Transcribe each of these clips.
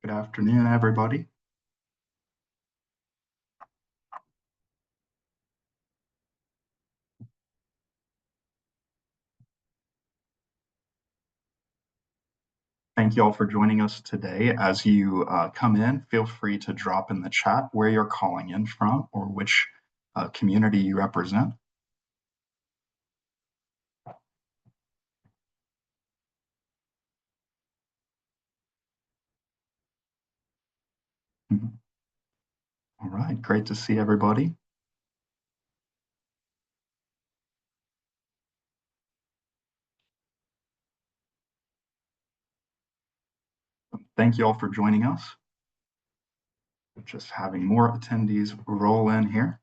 Good afternoon, everybody. Thank you all for joining us today. As you come in, feel free to drop in the chat where you're calling in from or which community you represent. Mhm. All right, great to see everybody. Thank you all for joining us. Just having more attendees roll in here.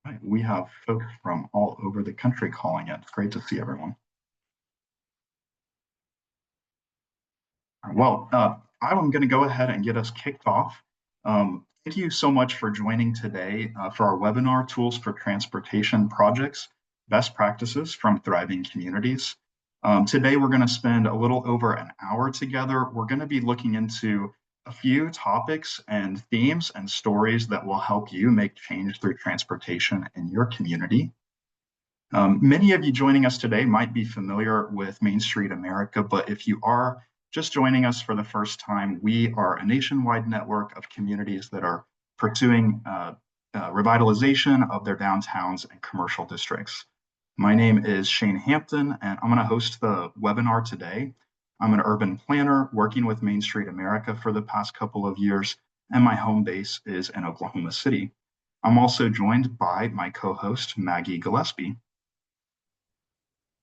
Right, we have folks from all over the country calling in. It's great to see everyone. Well, I'm going to go ahead and get us kicked off. Thank you so much for joining today for our webinar, Tools for Transportation Projects, Best Practices from Thriving Communities. Today, we're going to spend a little over an hour together. We're going to be looking into a few topics and themes and stories that will help you make change through transportation in your community. Many of you joining us today might be familiar with Main Street America, but if you are just joining us for the first time, we are a nationwide network of communities that are pursuing revitalization of their downtowns and commercial districts. My name is Shane Hampton, and I'm going to host the webinar today. I'm an urban planner working with Main Street America for the past couple of years, and my home base is in Oklahoma City. I'm also joined by my co-host, Maggie Gillespie.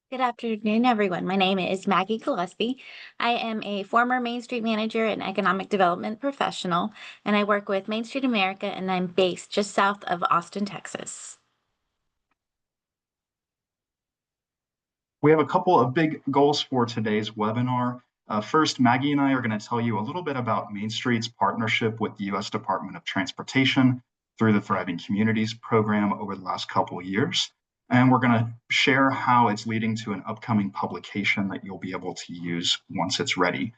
Good afternoon, everyone. My name is Maggie Gillespie. I am a former Main Street manager and economic development professional, and I work with Main Street America, and I'm based just south of Austin, Texas. We have a couple of big goals for today's webinar. First, Maggie and I are going to tell you a little bit about Main Street's partnership with the U.S. Department of Transportation through the Thriving Communities program over the last couple of years. And we're going to share how it's leading to an upcoming publication that you'll be able to use once it's ready.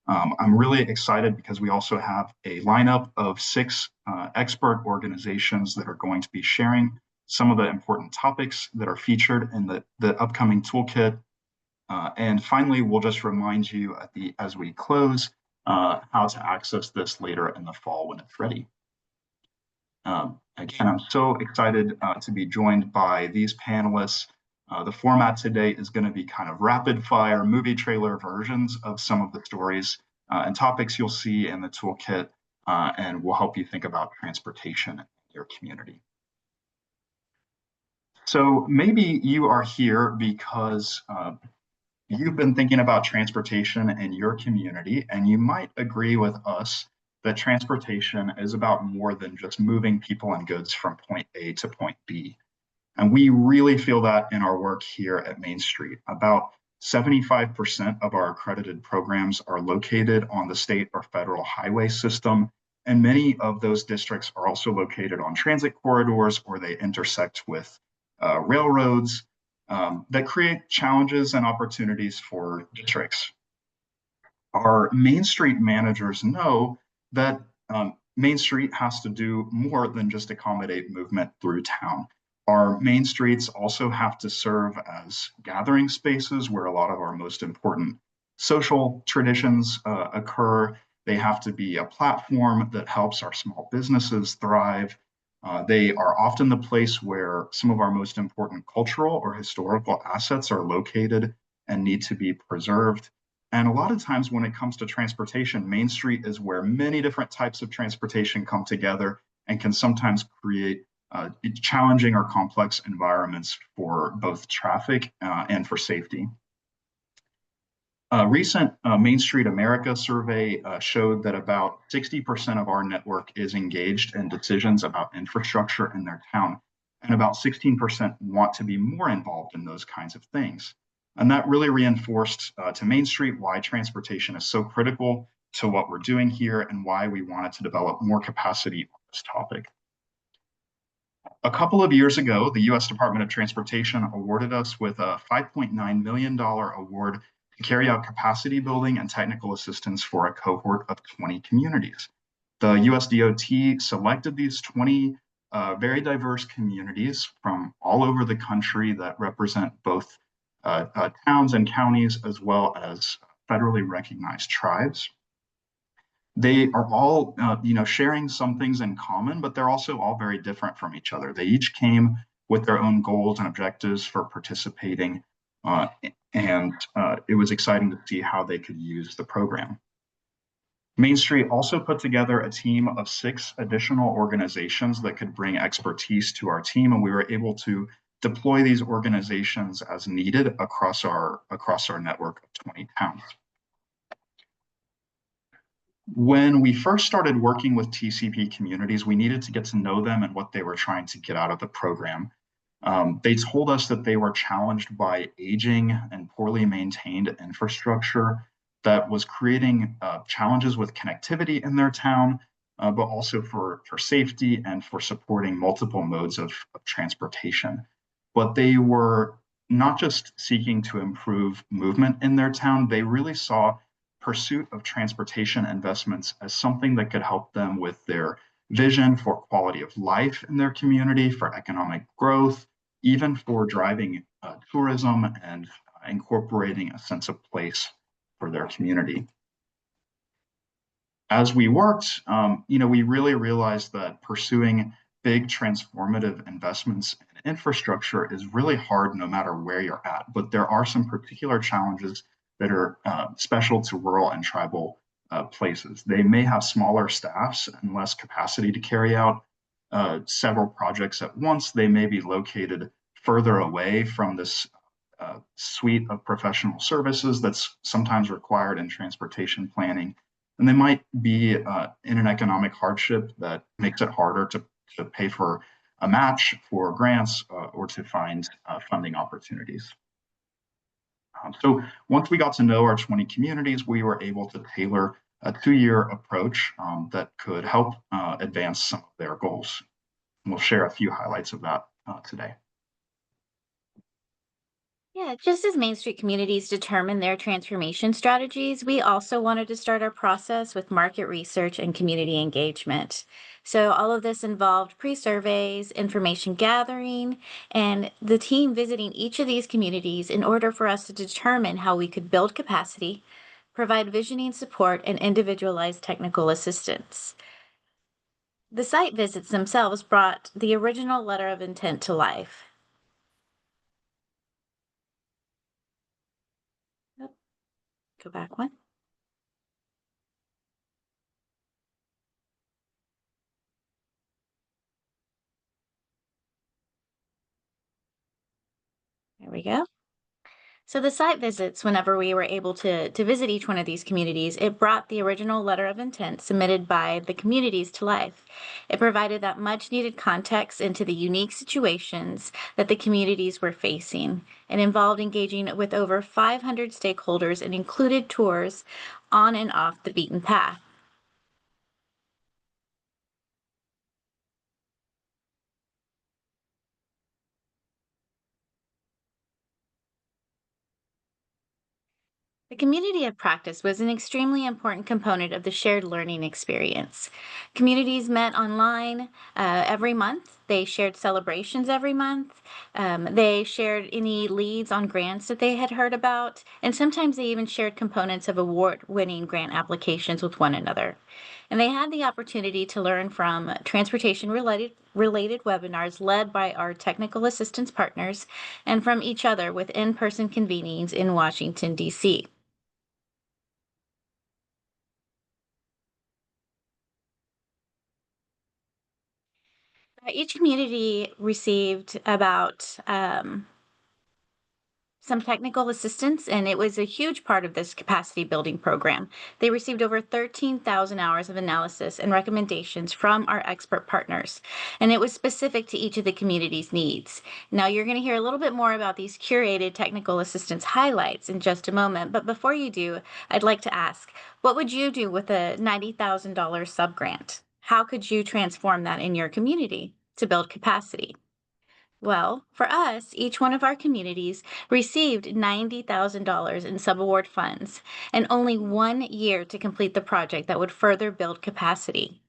I'm really excited because we also have a lineup of 6 expert organizations that are going to be sharing some of the important topics that are featured in the upcoming toolkit. And finally, we'll just remind you as we close how to access this later in the fall when it's ready. Again, I'm so excited to be joined by these panelists. The format today is going to be kind of rapid fire movie trailer versions of some of the stories and topics you'll see in the toolkit, and will help you think about transportation in your community. So maybe you are here because you've been thinking about transportation in your community, and you might agree with us that transportation is about more than just moving people and goods from point A to point B. And we really feel that in our work here at Main Street. About 75% of our accredited programs are located on the state or federal highway system. And many of those districts are also located on transit corridors, or they intersect with railroads that create challenges and opportunities for districts. Our Main Street managers know that Main Street has to do more than just accommodate movement through town. Our main streets also have to serve as gathering spaces where a lot of our most important social traditions occur. They have to be a platform that helps our small businesses thrive. They are often the place where some of our most important cultural or historical assets are located and need to be preserved. And a lot of times when it comes to transportation, Main Street is where many different types of transportation come together and can sometimes create challenging or complex environments for both traffic and for safety. A recent Main Street America survey showed that about 60% of our network is engaged in decisions about infrastructure in their town, and about 16% want to be more involved in those kinds of things. And that really reinforced to Main Street why transportation is so critical to what we're doing here and why we wanted to develop more capacity on this topic. A couple of years ago, the US Department of Transportation awarded us with a $5.9 million award to carry out capacity building and technical assistance for a cohort of 20 communities. The US DOT selected these 20 very diverse communities from all over the country that represent both towns and counties, as well as federally recognized tribes. They are all, sharing some things in common, but they're also all very different from each other. They each came with their own goals and objectives for participating, uh, and it was exciting to see how they could use the program. Main Street also put together a team of 6 additional organizations that could bring expertise to our team, and we were able to deploy these organizations as needed across our network of 20 towns. When we first started working with TCP communities, we needed to get to know them and what they were trying to get out of the program. They told us that they were challenged by aging and poorly maintained infrastructure that was creating challenges with connectivity in their town, but also for safety and for supporting multiple modes of transportation. But they were not just seeking to improve movement in their town, they really saw pursuit of transportation investments as something that could help them with their vision for quality of life in their community, for economic growth, even for driving tourism and incorporating a sense of place for their community. As we worked, we really realized that pursuing big transformative investments in infrastructure is really hard no matter where you're at. But there are some particular challenges that are special to rural and tribal places. They may have smaller staffs and less capacity to carry out several projects at once. They may be located further away from this suite of professional services that's sometimes required in transportation planning. And they might be in an economic hardship that makes it harder to pay for a match for grants or to find funding opportunities. So once we got to know our 20 communities, we were able to tailor a 2-year approach that could help advance some of their goals. And we'll share a few highlights of that today. Yeah, just as Main Street communities determine their transformation strategies, we also wanted to start our process with market research and community engagement. So, all of this involved pre surveys, information gathering, and the team visiting each of these communities in order for us to determine how we could build capacity, provide visioning support, and individualized technical assistance. The site visits themselves brought the original letter of intent to life. Yep, go back one. There we go. So the site visits, whenever we were able to visit each one of these communities, it brought the original letter of intent submitted by the communities to life. It provided that much needed context into the unique situations that the communities were facing. It involved engaging with over 500 stakeholders and included tours on and off the beaten path. The community of practice was an extremely important component of the shared learning experience. Communities met online every month. They shared celebrations every month. They shared any leads on grants that they had heard about. And sometimes they even shared components of award winning grant applications with one another. And they had the opportunity to learn from transportation related webinars led by our technical assistance partners and from each other with in person convenings in Washington, D.C. Each community received about some technical assistance, and it was a huge part of this capacity building program. They received over 13,000 hours of analysis and recommendations from our expert partners, and it was specific to each of the community's needs. Now, you're going to hear a little bit more about these curated technical assistance highlights in just a moment, but before you do, I'd like to ask, what would you do with a $90,000 subgrant? How could you transform that in your community? to build capacity. Well, for us, each one of our communities received $90,000 in subaward funds and only 1 year to complete the project that would further build capacity.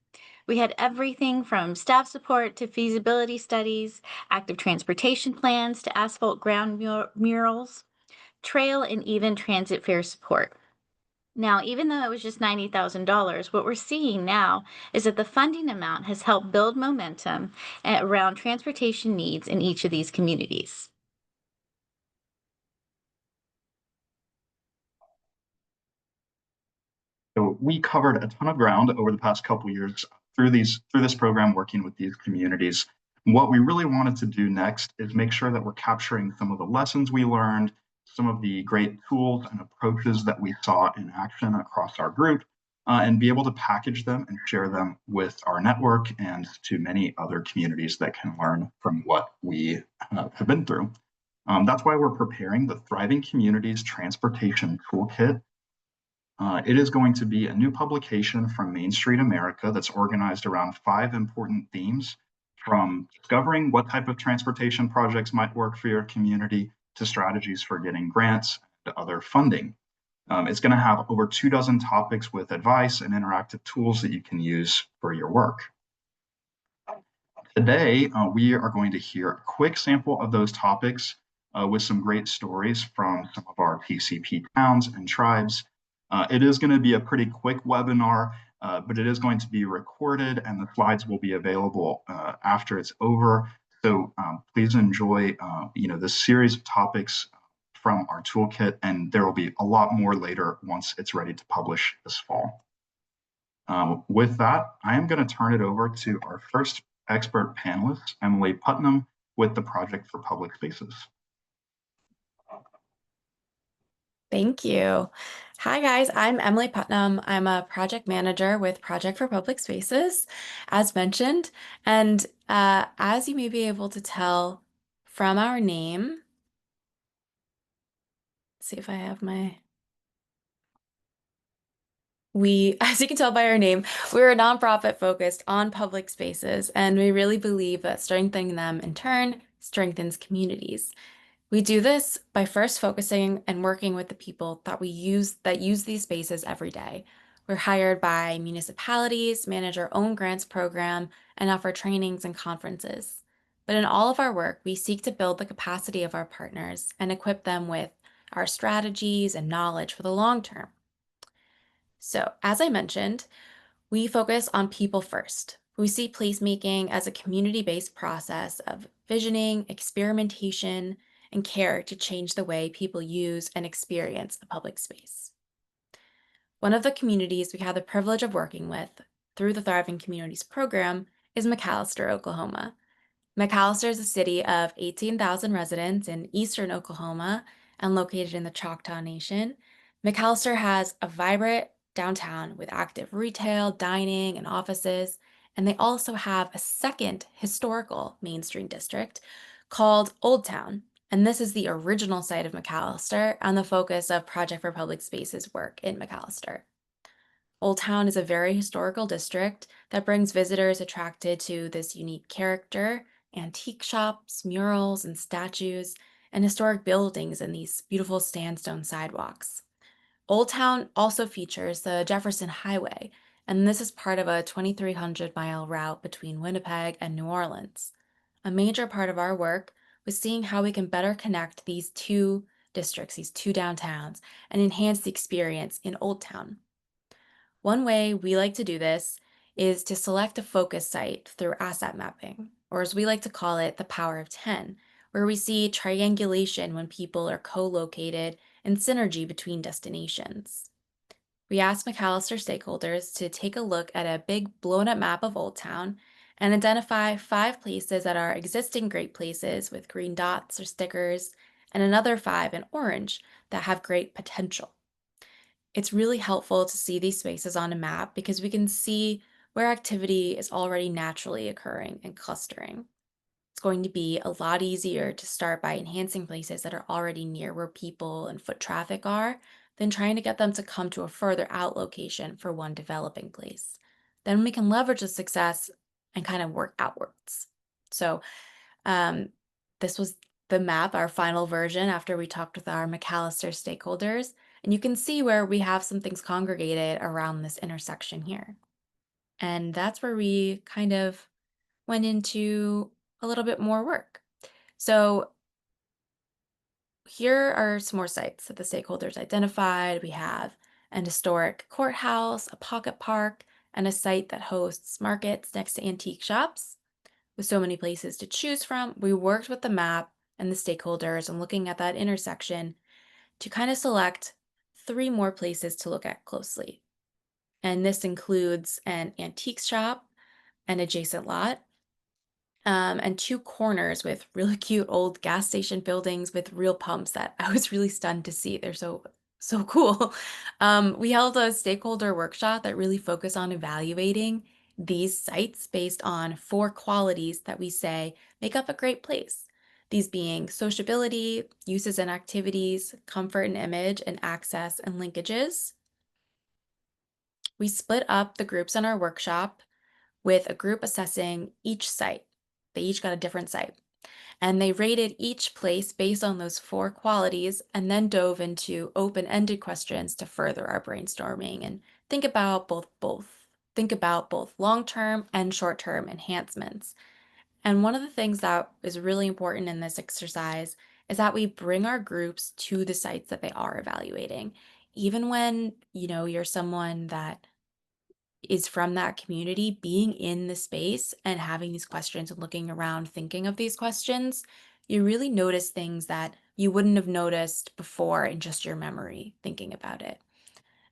We had everything from staff support to feasibility studies, active transportation plans to asphalt ground murals, trail, and even transit fare support. Now, even though it was just $90,000, what we're seeing now is that the funding amount has helped build momentum around transportation needs in each of these communities. So we covered a ton of ground over the past couple years through this program, working with these communities. What we really wanted to do next is make sure that we're capturing some of the lessons we learned, some of the great tools and approaches that we saw in action across our group, and be able to package them and share them with our network and to many other communities that can learn from what we have been through. That's why we're preparing the Thriving Communities Transportation Toolkit. It is going to be a new publication from Main Street America that's organized around 5 important themes, from discovering what type of transportation projects might work for your community to strategies for getting grants and other funding. It's going to have over 2 dozen topics with advice and interactive tools that you can use for your work. Today, we are going to hear a quick sample of those topics with some great stories from some of our PCP towns and tribes. It is going to be a pretty quick webinar, but it is going to be recorded and the slides will be available after it's over. So please enjoy this series of topics from our toolkit, and there will be a lot more later once it's ready to publish this fall. With that, I am going to turn it over to our first expert panelist, Emily Putnam, with the Project for Public Spaces. Thank you. Hi, guys. I'm Emily Putnam. I'm a project manager with Project for Public Spaces, as mentioned. And as you may be able to tell from our name, see if I have my... as you can tell by our name, we're a nonprofit focused on public spaces, and we really believe that strengthening them in turn strengthens communities. We do this by first focusing and working with the people that use these spaces every day. We're hired by municipalities, manage our own grants program, and offer trainings and conferences. But in all of our work, we seek to build the capacity of our partners and equip them with our strategies and knowledge for the long term. So, as I mentioned, we focus on people first. We see placemaking as a community-based process of visioning, experimentation, and care to change the way people use and experience a public space. One of the communities we have the privilege of working with through the Thriving Communities program is McAlester, Oklahoma. McAlester is a city of 18,000 residents in eastern Oklahoma and located in the Choctaw Nation. McAlester has a vibrant downtown with active retail, dining, and offices, and they also have a second historical Main Street district called Old Town, and this is the original site of McAlester and the focus of Project for Public Spaces work in McAlester. Old Town is a very historical district that brings visitors attracted to this unique character, antique shops, murals, and statues, and historic buildings and these beautiful sandstone sidewalks. Old Town also features the Jefferson Highway, and this is part of a 2,300-mile route between Winnipeg and New Orleans. A major part of our work was seeing how we can better connect these two districts, these two downtowns, and enhance the experience in Old Town. One way we like to do this is to select a focus site through asset mapping, or as we like to call it, the power of 10, where we see triangulation when people are co-located and synergy between destinations. We asked McAlester stakeholders to take a look at a big blown-up map of Old Town and identify 5 places that are existing great places with green dots or stickers, and another 5 in orange that have great potential. It's really helpful to see these spaces on a map because we can see where activity is already naturally occurring and clustering. It's going to be a lot easier to start by enhancing places that are already near where people and foot traffic are than trying to get them to come to a further out location for one developing place. Then we can leverage the success and kind of work outwards. So this was the map, our final version after we talked with our McAllister stakeholders. And you can see where we have some things congregated around this intersection here. And that's where we kind of went into a little bit more work. So here are some more sites that the stakeholders identified. We have an historic courthouse, a pocket park, and a site that hosts markets next to antique shops. With so many places to choose from, we worked with the map and the stakeholders and looking at that intersection to kind of select 3 more places to look at closely. And this includes an antique shop, an adjacent lot, and 2 corners with really cute old gas station buildings with real pumps that I was really stunned to see. They're so cool. We held a stakeholder workshop that really focused on evaluating these sites based on 4 qualities that we say make up a great place. These being sociability, uses and activities, comfort and image, and access and linkages. We split up the groups in our workshop with a group assessing each site. They each got a different site. And they rated each place based on those 4 qualities and then dove into open-ended questions to further our brainstorming and think about both long-term and short-term enhancements. And one of the things that is really important in this exercise is that we bring our groups to the sites that they are evaluating. Even when, you're someone that is from that community, being in the space and having these questions and looking around thinking of these questions, you really notice things that you wouldn't have noticed before in just your memory thinking about it.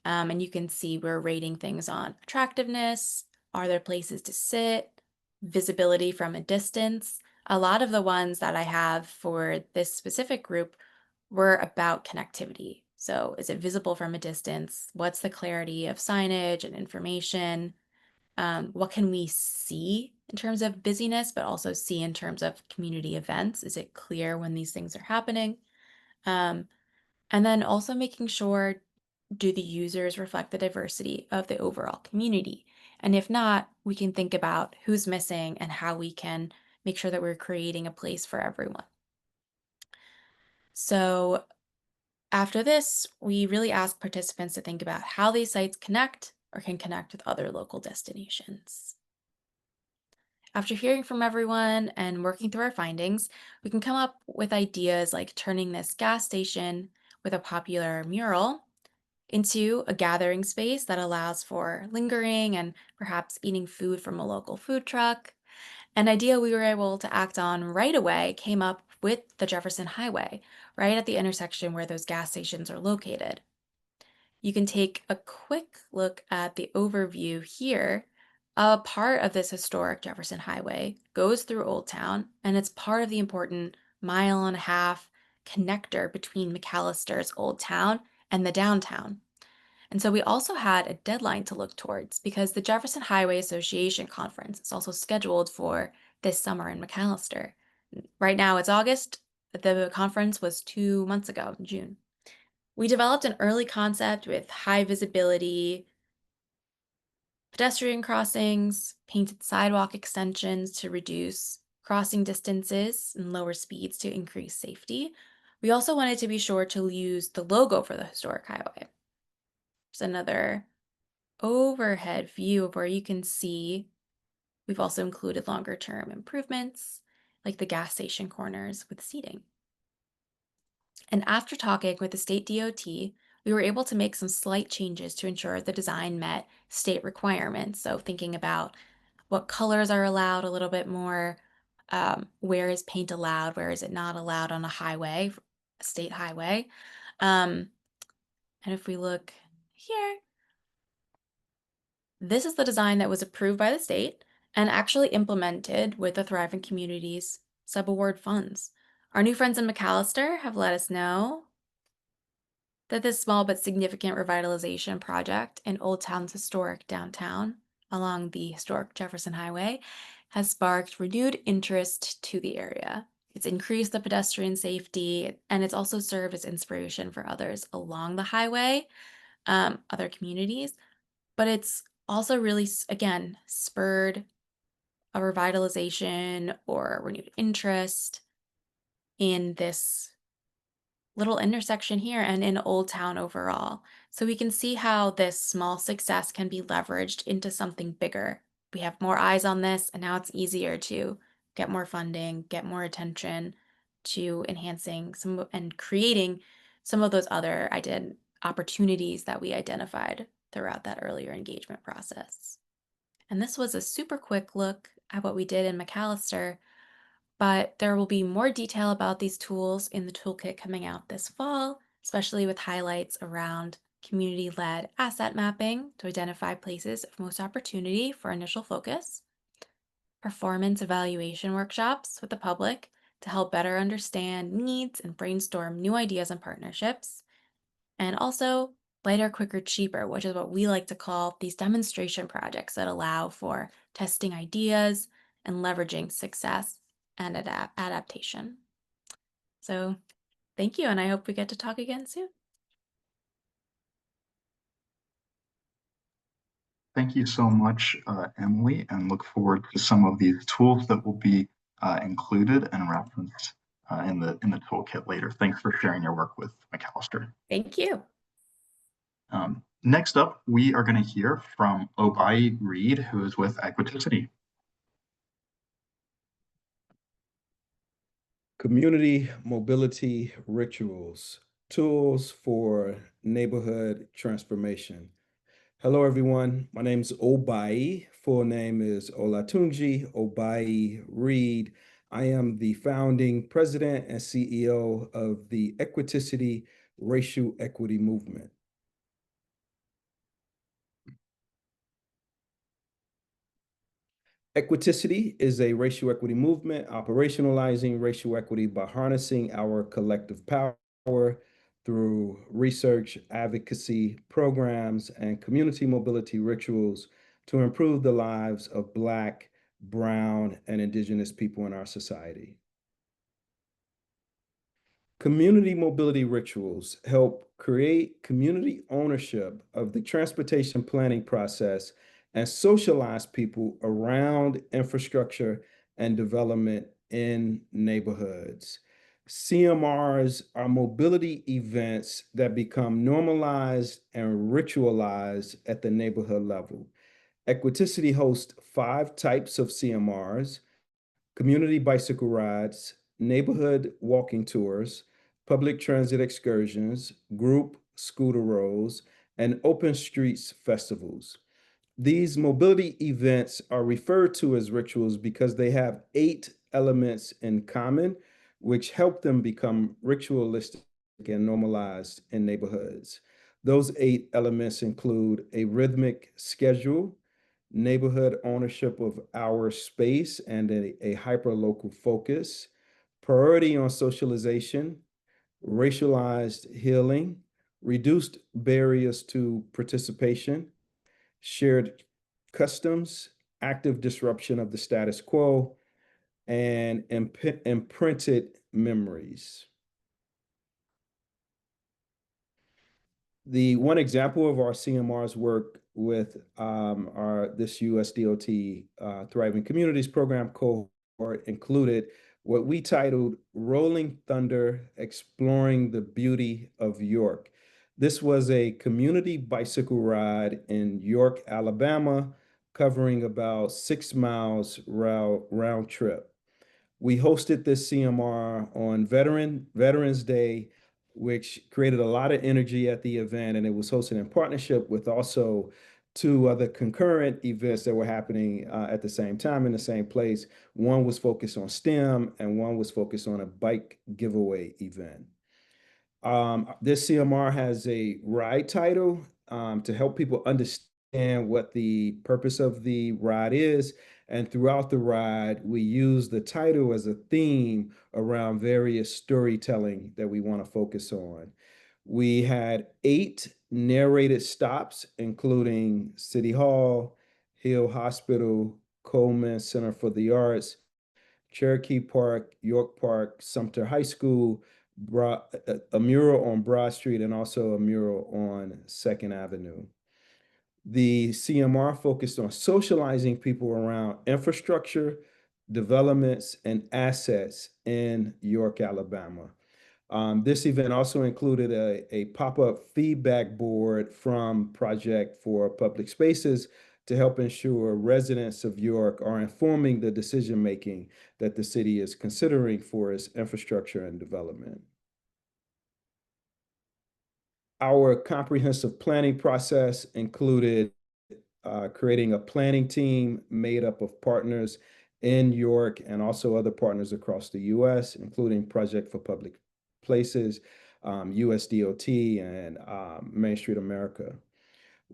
And you can see we're rating things on attractiveness, are there places to sit, visibility from a distance. A lot of the ones that I have for this specific group were about connectivity. So is it visible from a distance? What's the clarity of signage and information? What can we see in terms of busyness, but also see in terms of community events? Is it clear when these things are happening? Um, and then also making sure, do the users reflect the diversity of the overall community? And if not, we can think about who's missing and how we can make sure that we're creating a place for everyone. So after this, we really ask participants to think about how these sites connect or can connect with other local destinations. After hearing from everyone and working through our findings, we can come up with ideas like turning this gas station with a popular mural into a gathering space that allows for lingering and perhaps eating food from a local food truck. An idea we were able to act on right away came up with the Jefferson Highway, right at the intersection where those gas stations are located. You can take a quick look at the overview here. A part of this historic Jefferson Highway goes through Old Town, and it's part of the important 1.5 mile connector between McAllister's Old Town and the downtown. And so we also had a deadline to look towards because the Jefferson Highway Association conference is also scheduled for this summer in McAllister. Right now it's August. The conference was 2 months ago, in June. We developed an early concept with high visibility, pedestrian crossings, painted sidewalk extensions to reduce crossing distances and lower speeds to increase safety. We also wanted to be sure to use the logo for the historic highway. There's another overhead view of where you can see we've also included longer term improvements like the gas station corners with seating. And after talking with the state DOT, we were able to make some slight changes to ensure the design met state requirements. So thinking about what colors are allowed a little bit more, where is paint allowed, where is it not allowed on a highway, a state highway. And if we look here, this is the design that was approved by the state and actually implemented with the Thriving Communities subaward funds. Our new friends in McAllister have let us know that this small but significant revitalization project in Old Town's historic downtown along the historic Jefferson Highway has sparked renewed interest to the area. It's increased the pedestrian safety, and it's also served as inspiration for others along the highway, other communities. But it's also really, again, spurred a revitalization or renewed interest in this little intersection here and in Old Town overall. So we can see how this small success can be leveraged into something bigger. We have more eyes on this, and now it's easier to get more funding, get more attention to enhancing some and creating some of those other opportunities that we identified throughout that earlier engagement process. And this was a super quick look at what we did in McAllister, but there will be more detail about these tools in the toolkit coming out this fall, especially with highlights around community-led asset mapping to identify places of most opportunity for initial focus, performance evaluation workshops with the public to help better understand needs and brainstorm new ideas and partnerships, and also lighter, quicker, cheaper, which is what we like to call these demonstration projects that allow for testing ideas and leveraging success and adaptation. So thank you, and I hope we get to talk again soon. Thank you so much, Emily, and look forward to some of these tools that will be included and referenced in the toolkit later. Thanks for sharing your work with McAllister. Thank you. Next up, we are going to hear from Obai Reed, who is with Equiticity. Community mobility rituals, tools for neighborhood transformation. Hello, everyone. My name is Obai. Full name is Olatunji Obai Reed. I am the founding president and CEO of the Equiticity Racial Equity Movement. Equiticity is a racial equity movement operationalizing racial equity by harnessing our collective power through research, advocacy programs, and community mobility rituals to improve the lives of Black, Brown, and Indigenous people in our society. Community mobility rituals help create community ownership of the transportation planning process and socialize people around infrastructure and development in neighborhoods. CMRs are mobility events that become normalized and ritualized at the neighborhood level. Equiticity hosts 5 types of CMRs: community bicycle rides, neighborhood walking tours, public transit excursions, group scooter rolls, and open streets festivals. These mobility events are referred to as rituals because they have 8 elements in common, which help them become ritualistic and normalized in neighborhoods. Those 8 elements include a rhythmic schedule, neighborhood ownership of our space and a hyper-local focus, priority on socialization, racialized healing, reduced barriers to participation, shared customs, active disruption of the status quo, and imprinted memories. The one example of our CMR's work with this USDOT Thriving Communities program cohort included what we titled Rolling Thunder, Exploring the Beauty of York. This was a community bicycle ride in York, Alabama, covering about 6 miles round trip. We hosted this CMR on Veterans Day, which created a lot of energy at the event, and it was hosted in partnership with also 2 other concurrent events that were happening at the same time in the same place. One was focused on STEM, and one was focused on a bike giveaway event. This CMR has a ride title to help people understand what the purpose of the ride is. And throughout the ride, we use the title as a theme around various storytelling that we want to focus on. We had 8 narrated stops, including City Hall, Hill Hospital, Coleman Center for the Arts, Cherokee Park, York Park, Sumter High School, a mural on Broad Street, and also a mural on 2nd Avenue. The CMR focused on socializing people around infrastructure, developments, and assets in York, Alabama. This event also included a pop-up feedback board from Project for Public Spaces to help ensure residents of York are informing the decision-making that the city is considering for its infrastructure and development. Our comprehensive planning process included creating a planning team made up of partners in York and also other partners across the U.S., including Project for Public Places, USDOT, and Main Street America.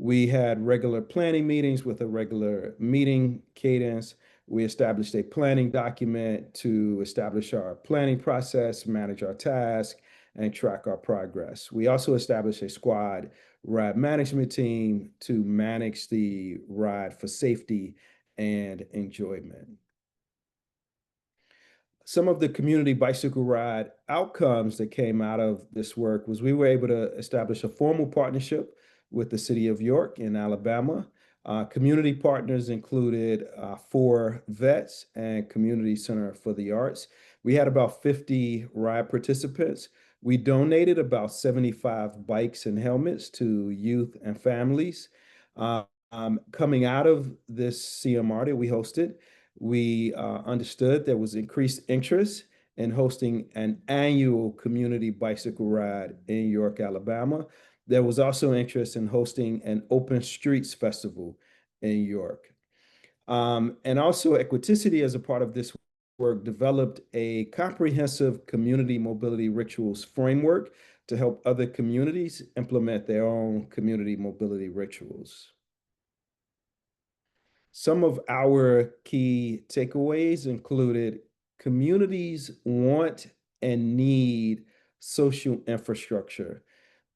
We had regular planning meetings with a regular meeting cadence. We established a planning document to establish our planning process, manage our tasks, and track our progress. We also established a squad ride management team to manage the ride for safety and enjoyment. Some of the community bicycle ride outcomes that came out of this work was we were able to establish a formal partnership with the city of York in Alabama. Community partners included 4 vets and Community Center for the Arts. We had about 50 ride participants. We donated about 75 bikes and helmets to youth and families. Coming out of this CMR that we hosted, we understood there was increased interest in hosting an annual community bicycle ride in York, Alabama. There was also interest in hosting an open streets festival in York. And also Equiticity, as a part of this work, developed a comprehensive community mobility rituals framework to help other communities implement their own community mobility rituals. Some of our key takeaways included communities want and need social infrastructure.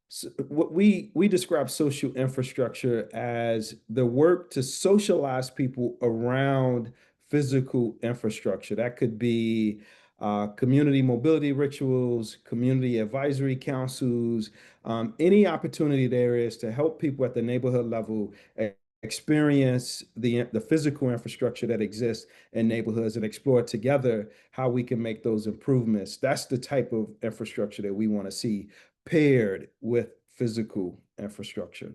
So what we describe social infrastructure as the work to socialize people around physical infrastructure. That could be community mobility rituals, community advisory councils, any opportunity there is to help people at the neighborhood level experience the physical infrastructure that exists in neighborhoods and explore together how we can make those improvements. That's the type of infrastructure that we want to see paired with physical infrastructure.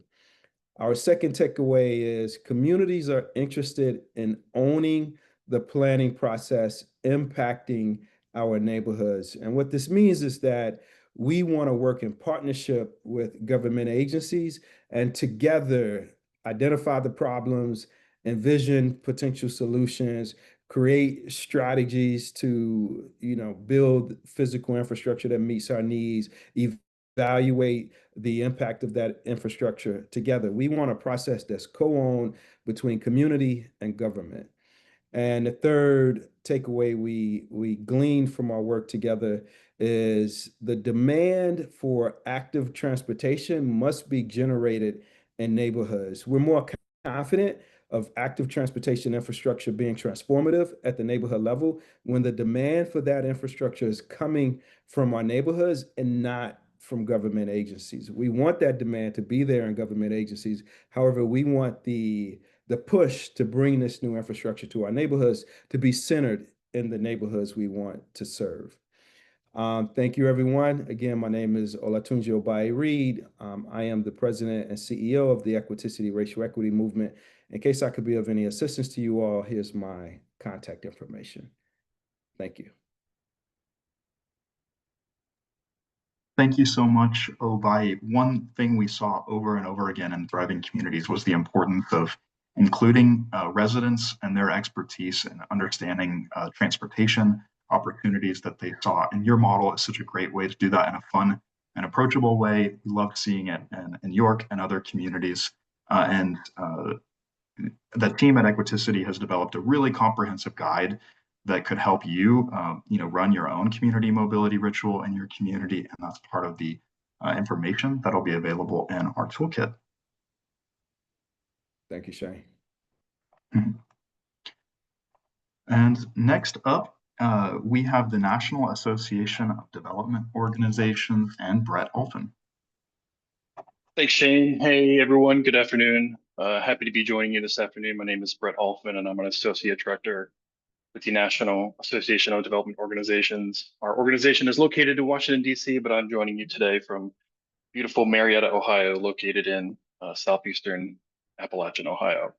Our second takeaway is communities are interested in owning the planning process impacting our neighborhoods. And what this means is that we want to work in partnership with government agencies and together identify the problems, envision potential solutions, create strategies to, build physical infrastructure that meets our needs, evaluate the impact of that infrastructure together. We want a process that's co-owned between community and government. And the third takeaway we gleaned from our work together is the demand for active transportation must be generated in neighborhoods. We're more confident of active transportation infrastructure being transformative at the neighborhood level when the demand for that infrastructure is coming from our neighborhoods and not from government agencies. We want that demand to be there in government agencies. However, we want the push to bring this new infrastructure to our neighborhoods to be centered in the neighborhoods we want to serve. Thank you, everyone. Again, my name is Olatunji Obayi-Reed. I am the president and CEO of the Equiticity Racial Equity Movement. In case I could be of any assistance to you all, here's my contact information. Thank you. Thank you so much, Obayi. One thing we saw over and over again in Thriving Communities was the importance of including residents and their expertise in understanding transportation opportunities that they saw. And your model is such a great way to do that in a fun and approachable way. We love seeing it in York and other communities. The team at Equiticity has developed a really comprehensive guide that could help you, run your own community mobility ritual in your community. And that's part of the information that'll be available in our toolkit. Thank you, Shane. And next up, we have the National Association of Development Organizations and Brett Alton. Thanks, Shane. Hey, everyone. Good afternoon. Happy to be joining you this afternoon. My name is Brett Alfman, and I'm an Associate Director with the National Association of Development Organizations. Our organization is located in Washington, D.C., but I'm joining you today from beautiful Marietta, Ohio, located in southeastern Appalachian, Ohio.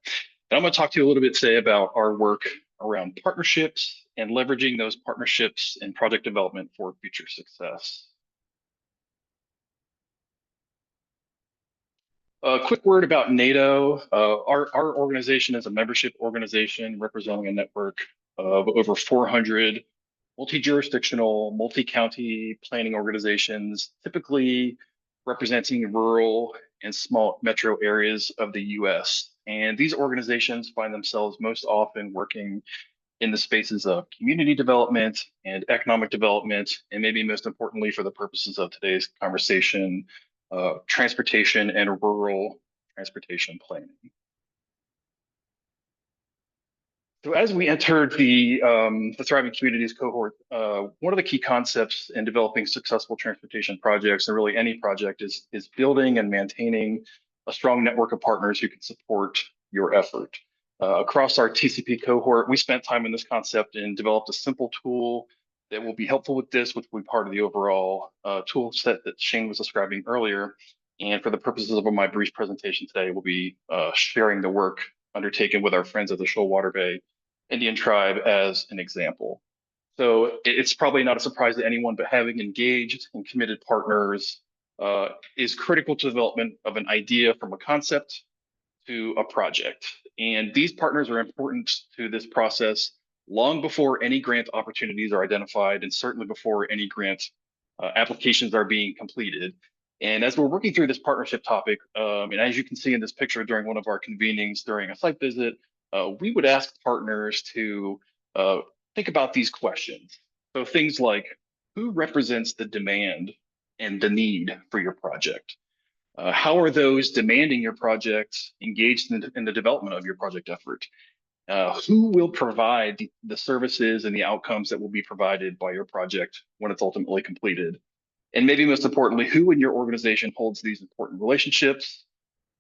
And I'm going to talk to you a little bit today about our work around partnerships and leveraging those partnerships in project development for future success. A quick word about NATO. Our organization is a membership organization representing a network of over 400 multi-jurisdictional, multi-county planning organizations, typically representing rural and small metro areas of the US. And these organizations find themselves most often working in the spaces of community development and economic development, and maybe most importantly for the purposes of today's conversation, transportation and rural transportation planning. So as we entered the Thriving Communities cohort, one of the key concepts in developing successful transportation projects, and really any project, is building and maintaining a strong network of partners who can support your effort. Across our TCP cohort, we spent time in this concept and developed a simple tool that will be helpful with this, which will be part of the overall tool set that Shane was describing earlier. And for the purposes of my brief presentation today, we'll be sharing the work undertaken with our friends of the Shoalwater Bay Indian Tribe as an example. So it's probably not a surprise to anyone, but having engaged and committed partners is critical to the development of an idea from a concept to a project. And these partners are important to this process long before any grant opportunities are identified, and certainly before any grant applications are being completed. And as we're working through this partnership topic, and as you can see in this picture during one of our convenings during a site visit, we would ask partners to think about these questions. So things like, who represents the demand and the need for your project? How are those demanding your project engaged in the development of your project effort? Who will provide the services and the outcomes that will be provided by your project when it's ultimately completed? And maybe most importantly, who in your organization holds these important relationships?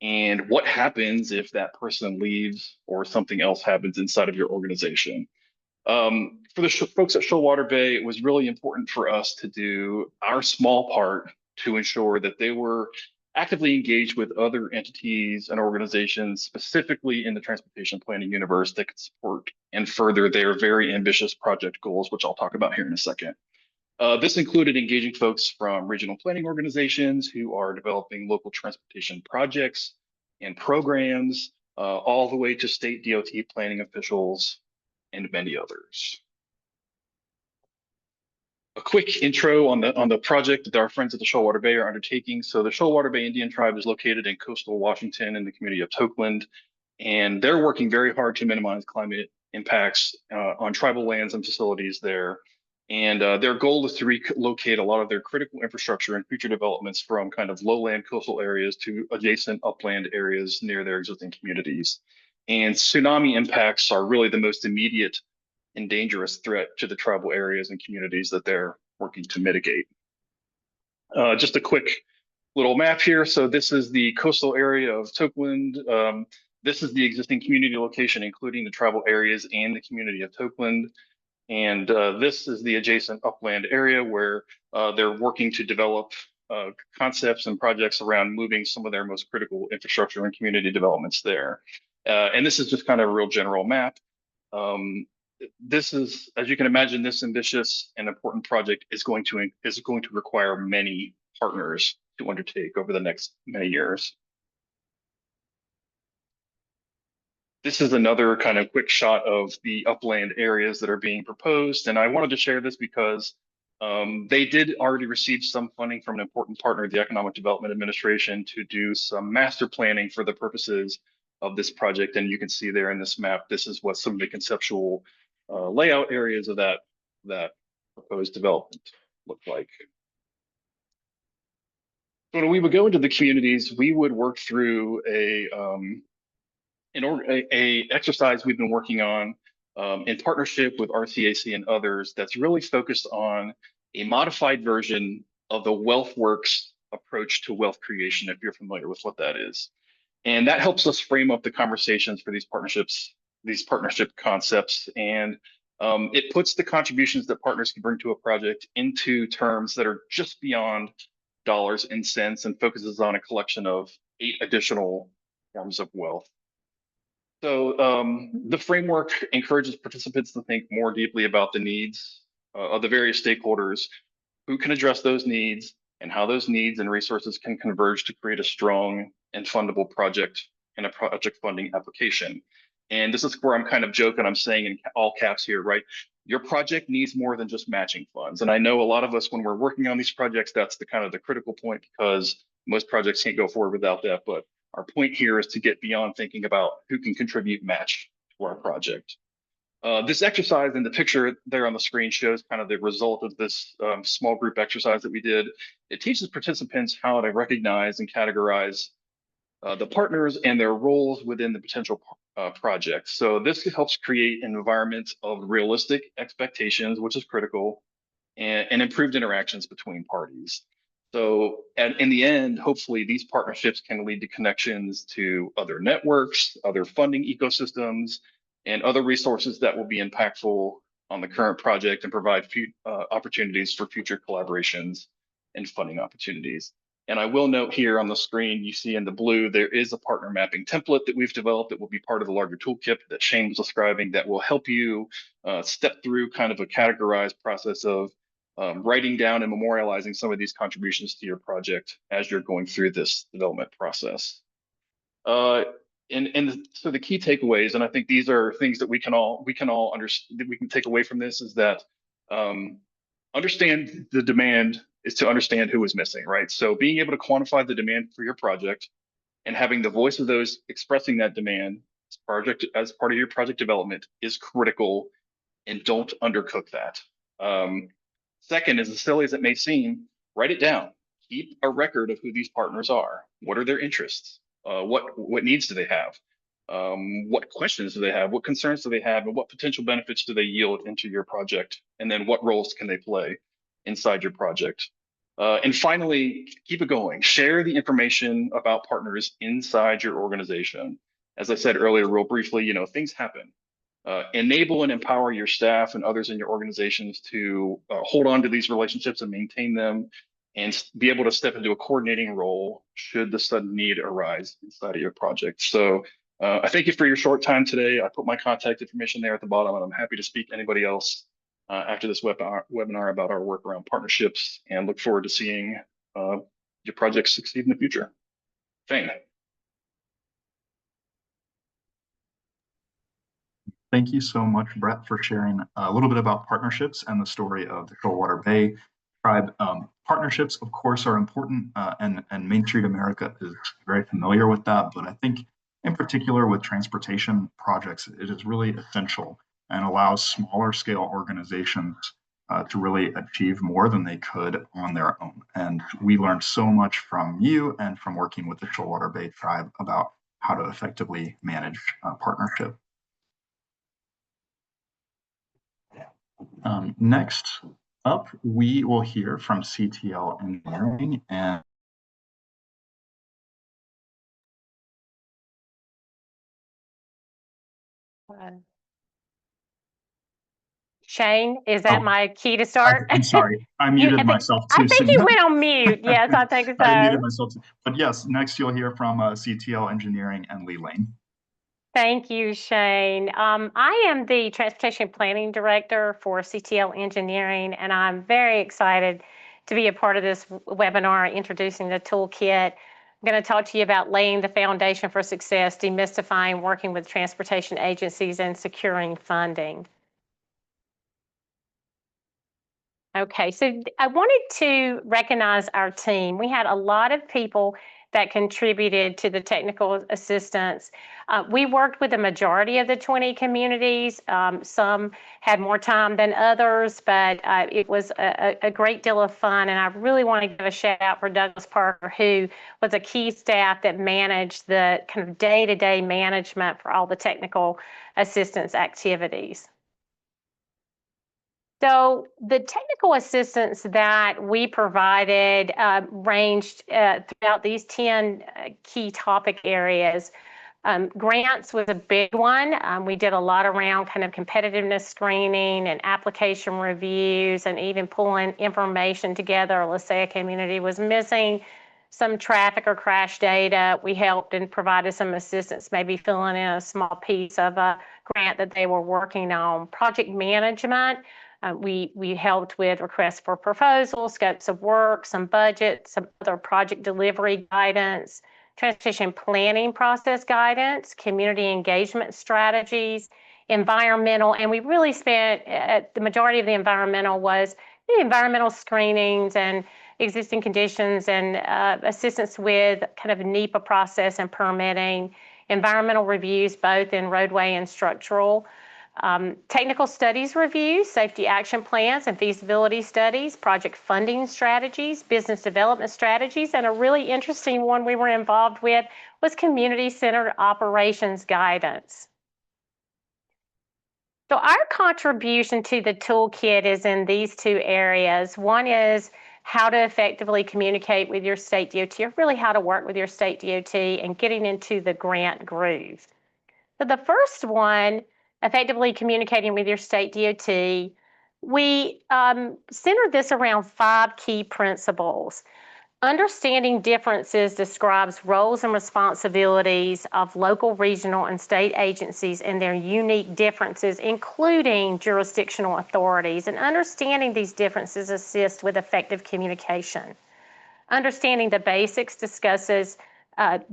And what happens if that person leaves or something else happens inside of your organization? For the folks at Shoalwater Bay, it was really important for us to do our small part to ensure that they were actively engaged with other entities and organizations, specifically in the transportation planning universe, that could support and further their very ambitious project goals, which I'll talk about here in a second. This included engaging folks from regional planning organizations who are developing local transportation projects and programs, all the way to state DOT planning officials and many others. A quick intro on the project that our friends at the Shoalwater Bay are undertaking. So the Shoalwater Bay Indian Tribe is located in coastal Washington in the community of Tokeland, and they're working very hard to minimize climate impacts on tribal lands and facilities there. And their goal is to relocate a lot of their critical infrastructure and future developments from kind of lowland coastal areas to adjacent upland areas near their existing communities. And tsunami impacts are really the most immediate and dangerous threat to the tribal areas and communities that they're working to mitigate. Just a quick little map here. So this is the coastal area of Tokeland. This is the existing community location, including the tribal areas and the community of Tokeland. And this is the adjacent upland area where they're working to develop concepts and projects around moving some of their most critical infrastructure and community developments there. And this is just kind of a real general map. This is, as you can imagine, this ambitious and important project is going to require many partners to undertake over the next many years. This is another kind of quick shot of the upland areas that are being proposed. And I wanted to share this because they did already receive some funding from an important partner, the Economic Development Administration, to do some master planning for the purposes of this project. And you can see there in this map, this is what some of the conceptual layout areas of that proposed development look like. When we would go into the communities, we would work through a exercise we've been working on in partnership with RCAC and others that's really focused on a modified version of the WealthWorks approach to wealth creation, if you're familiar with what that is. And that helps us frame up the conversations for these partnership concepts. And it puts the contributions that partners can bring to a project into terms that are just beyond dollars and cents, and focuses on a collection of 8 additional forms of wealth. So the framework encourages participants to think more deeply about the needs of the various stakeholders, who can address those needs, and how those needs and resources can converge to create a strong and fundable project and a project funding application. And this is where I'm kind of joking, I'm saying in all caps here, right? Your project needs more than just matching funds. And I know a lot of us, when we're working on these projects, that's the kind of the critical point, because most projects can't go forward without that. But our point here is to get beyond thinking about who can contribute match to our project. This exercise in the picture there on the screen shows kind of the result of this small group exercise that we did. It teaches participants how to recognize and categorize the partners and their roles within the potential project. So this helps create an environment of realistic expectations, which is critical, and improved interactions between parties. So in the end, hopefully these partnerships can lead to connections to other networks, other funding ecosystems, and other resources that will be impactful on the current project and provide opportunities for future collaborations and funding opportunities. And I will note here on the screen, you see in the blue, there is a partner mapping template that we've developed that will be part of the larger toolkit that Shane was describing, that will help you step through kind of a categorized process of writing down and memorializing some of these contributions to your project as you're going through this development process. And so the key takeaways, and I think these are things that we can all understand, that we can take away from this, is that understand the demand is to understand who is missing, right? So being able to quantify the demand for your project and having the voice of those expressing that demand as part of your project development is critical, and don't undercook that. Second, as silly as it may seem, write it down. Keep a record of who these partners are. What are their interests? What needs do they have? What questions do they have? What concerns do they have? And what potential benefits do they yield into your project? And then what roles can they play inside your project? And finally, keep it going. Share the information about partners inside your organization. As I said earlier, real briefly, things happen. Enable and empower your staff and others in your organizations to hold on to these relationships and maintain them, and be able to step into a coordinating role should the sudden need arise inside of your project. So I thank you for your short time today. I put my contact information there at the bottom, and I'm happy to speak to anybody else after this webinar about our work around partnerships, and look forward to seeing your projects succeed in the future. Thank you. Thank you so much, Brett, for sharing a little bit about partnerships and the story of the Shoalwater Bay Tribe. Partnerships, of course, are important, and Main Street America is very familiar with that. But I think in particular with transportation projects, it is really essential and allows smaller scale organizations to really achieve more than they could on their own. And we learned so much from you and from working with the Shoalwater Bay Tribe about how to effectively manage partnership. Next up, we will hear from CTL Engineering and Shane, is that my key to start? I'm sorry, I muted myself too I think soon. you went on mute. Yes, I think so. I muted myself too. But yes, next you'll hear from CTL Engineering and Lee Lane. Thank you, Shane. I am the Transportation Planning Director for CTL Engineering, and I'm very excited to be a part of this webinar introducing the toolkit. I'm going to talk to you about laying the foundation for success, demystifying working with transportation agencies, and securing funding. Okay, so I wanted to recognize our team. We had a lot of people that contributed to the technical assistance. We worked with the majority of the 20 communities. Some had more time than others, but it was a great deal of fun. And I really want to give a shout out for Douglas Parker, who was a key staff that managed the kind of day-to-day management for all the technical assistance activities. So the technical assistance that we provided ranged throughout these 10 key topic areas. Grants was a big one. We did a lot around kind of competitiveness screening and application reviews and even pulling information together. Let's say a community was missing some traffic or crash data. We helped and provided some assistance, maybe filling in a small piece of a grant that they were working on. Project management. We helped with requests for proposals, scopes of work, some budget, some other project delivery guidance, transportation planning process guidance, community engagement strategies, environmental, and we really spent, the majority of the environmental was the environmental screenings and existing conditions and assistance with kind of NEPA process and permitting, environmental reviews, both in roadway and structural. Technical studies reviews, safety action plans and feasibility studies, project funding strategies, business development strategies, and a really interesting one we were involved with was community-centered operations guidance. So our contribution to the toolkit is in these two areas. One is how to effectively communicate with your state DOT, or really how to work with your state DOT and getting into the grant groove. So the first one, effectively communicating with your state DOT, we centered this around 5 key principles. Understanding differences describes roles and responsibilities of local, regional, and state agencies and their unique differences, including jurisdictional authorities. And understanding these differences assists with effective communication. Understanding the basics discusses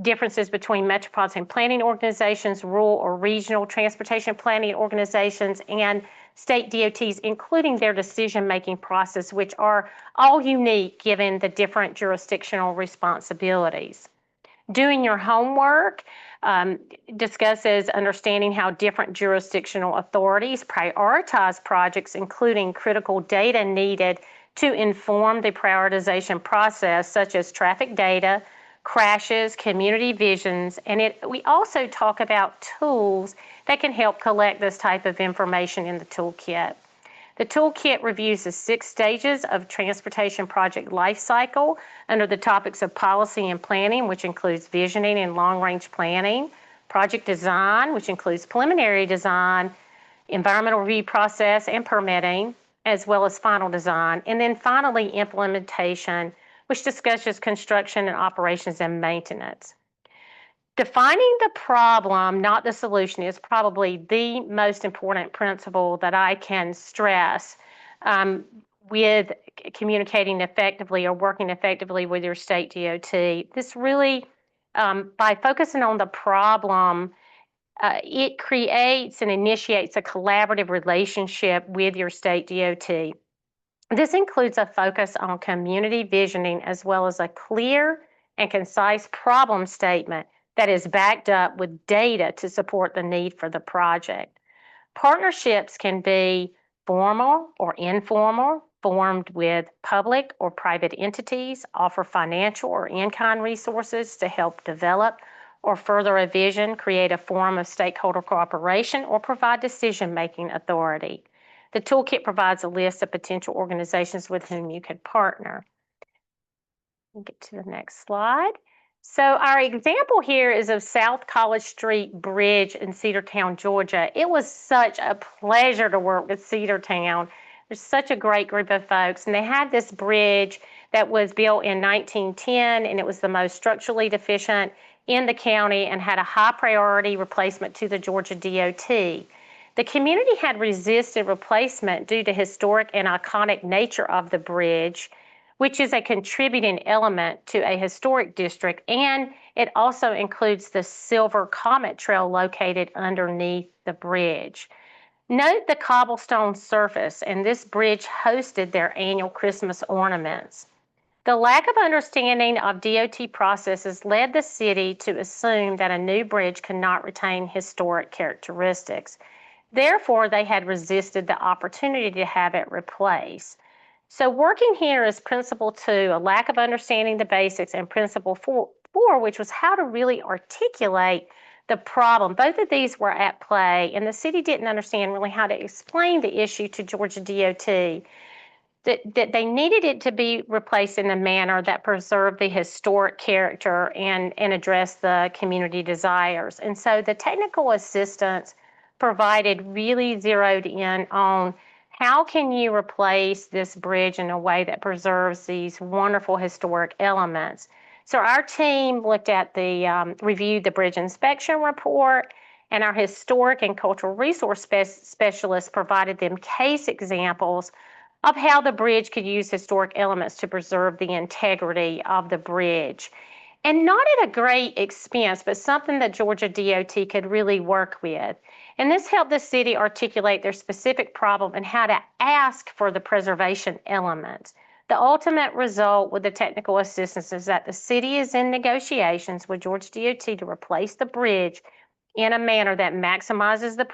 differences between metropolitan planning organizations, rural or regional transportation planning organizations, and state DOTs, including their decision-making process, which are all unique given the different jurisdictional responsibilities. Doing your homework discusses understanding how different jurisdictional authorities prioritize projects, including critical data needed to inform the prioritization process, such as traffic data, crashes, community visions, and we also talk about tools that can help collect this type of information in the toolkit. The toolkit reviews the 6 stages of transportation project life cycle under the topics of policy and planning, which includes visioning and long-range planning, project design, which includes preliminary design, environmental review process and permitting, as well as final design, and then finally implementation, which discusses construction and operations and maintenance. Defining the problem, not the solution, is probably the most important principle that I can stress with communicating effectively or working effectively with your state DOT. This really, by focusing on the problem, it creates and initiates a collaborative relationship with your state DOT. This includes a focus on community visioning as well as a clear and concise problem statement that is backed up with data to support the need for the project. Partnerships can be formal or informal, formed with public or private entities, offer financial or in-kind resources to help develop or further a vision, create a forum of stakeholder cooperation, or provide decision-making authority. The toolkit provides a list of potential organizations with whom you could partner. We'll get to the next slide. So our example here is of South College Street Bridge in Cedartown, Georgia. It was such a pleasure to work with Cedartown. There's such a great group of folks, and they had this bridge that was built in 1910, and it was the most structurally deficient in the county and had a high priority replacement to the Georgia DOT. The community had resisted replacement due to historic and iconic nature of the bridge, which is a contributing element to a historic district, and it also includes the Silver Comet Trail located underneath the bridge. Note the cobblestone surface, and this bridge hosted their annual Christmas ornaments. The lack of understanding of DOT processes led the city to assume that a new bridge could not retain historic characteristics. Therefore, they had resisted the opportunity to have it replaced. So working here is principle 2, a lack of understanding the basics, and principle 4, which was how to really articulate the problem. Both of these were at play, and the city didn't understand really how to explain the issue to Georgia DOT. That they needed it to be replaced in a manner that preserved the historic character and address the community desires. And so the technical assistance provided really zeroed in on how can you replace this bridge in a way that preserves these wonderful historic elements. So our team looked at reviewed the bridge inspection report, and our historic and cultural resource specialists provided them case examples of how the bridge could use historic elements to preserve the integrity of the bridge. And not at a great expense, but something that Georgia DOT could really work with. And this helped the city articulate their specific problem and how to ask for the preservation elements. The ultimate result with the technical assistance is that the city is in negotiations with Georgia DOT to replace the bridge in a manner that maximizes the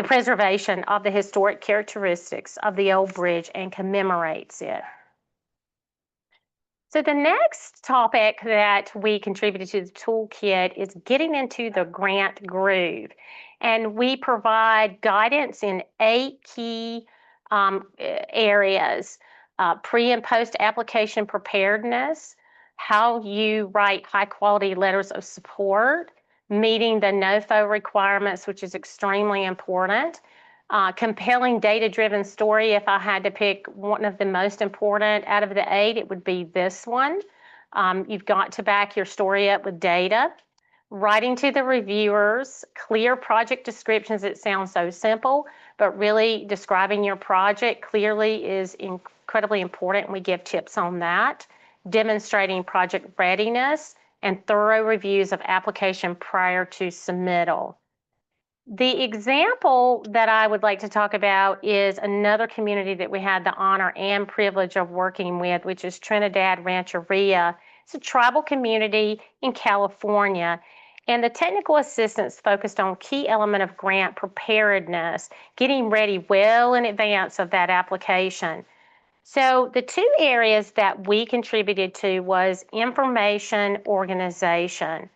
preservation of the historic characteristics of the old bridge and commemorates it. So the next topic that we contributed to the toolkit is getting into the grant groove. And we provide guidance in 8 key areas: pre and post application preparedness, how you write high quality letters of support, meeting the NOFO requirements, which is extremely important. Compelling data-driven story, if I had to pick one of the most important out of the 8, it would be this one. You've got to back your story up with data. Writing to the reviewers, clear project descriptions. It sounds so simple, but really describing your project clearly is incredibly important. We give tips on that. Demonstrating project readiness and thorough reviews of application prior to submittal. The example that I would like to talk about is another community that we had the honor and privilege of working with, which is Trinidad Rancheria. It's a tribal community in California, and the technical assistance focused on key element of grant preparedness, getting ready well in advance of that application. So the 2 areas that we contributed to was information organization.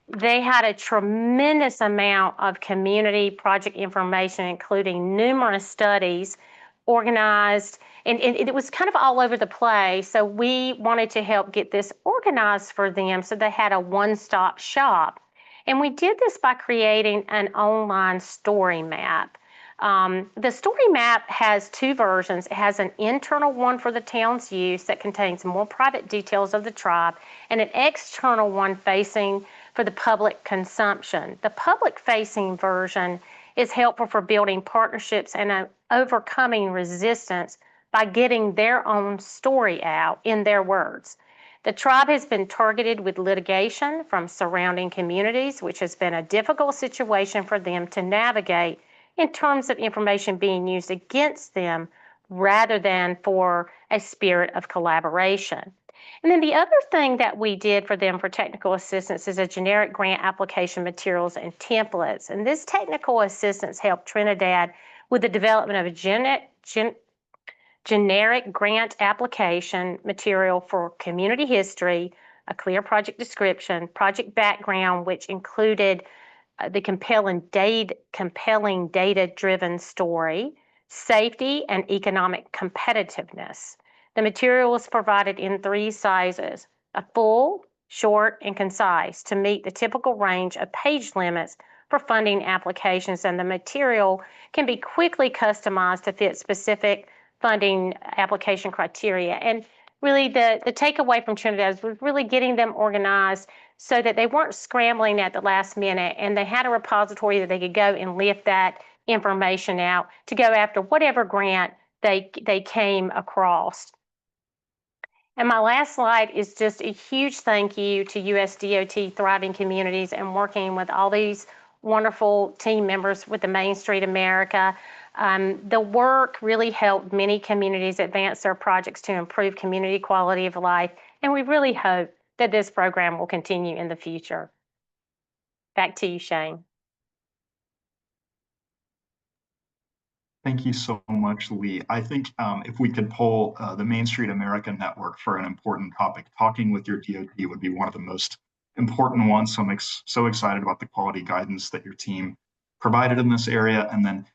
They had a tremendous amount of community project information, including numerous studies organized, and it was kind of all over the place. So we wanted to help get this organized for them so they had a one-stop shop. And we did this by creating an online story map. The story map has 2 versions. It has an internal one for the town's use that contains more private details of the tribe, and an external one facing for the public consumption. The public-facing version is helpful for building partnerships and overcoming resistance by getting their own story out in their words. The tribe has been targeted with litigation from surrounding communities, which has been a difficult situation for them to navigate in terms of information being used against them rather than for a spirit of collaboration. And then the other thing that we did for them for technical assistance is a generic grant application materials and templates. And this technical assistance helped Trinidad with the development of a generic grant application material for community history, a clear project description, project background, which included the compelling data-driven story, safety, and economic competitiveness. The material was provided in 3 sizes: a full, short, and concise, to meet the typical range of page limits for funding applications, and the material can be quickly customized to fit specific funding application criteria. And really the takeaway from Trinidad was really getting them organized so that they weren't scrambling at the last minute, and they had a repository that they could go and lift that information out to go after whatever grant they came across. And my last slide is just a huge thank you to USDOT Thriving Communities and working with all these wonderful team members with the Main Street America. The work really helped many communities advance their projects to improve community quality of life, and we really hope that this program will continue in the future. Back to you, Shane. Thank you so much, Lee. I think if we could poll the Main Street America Network for an important topic, talking with your DOT would be one of the most important one. So I'm so excited about the quality guidance that your team provided in this area. And then,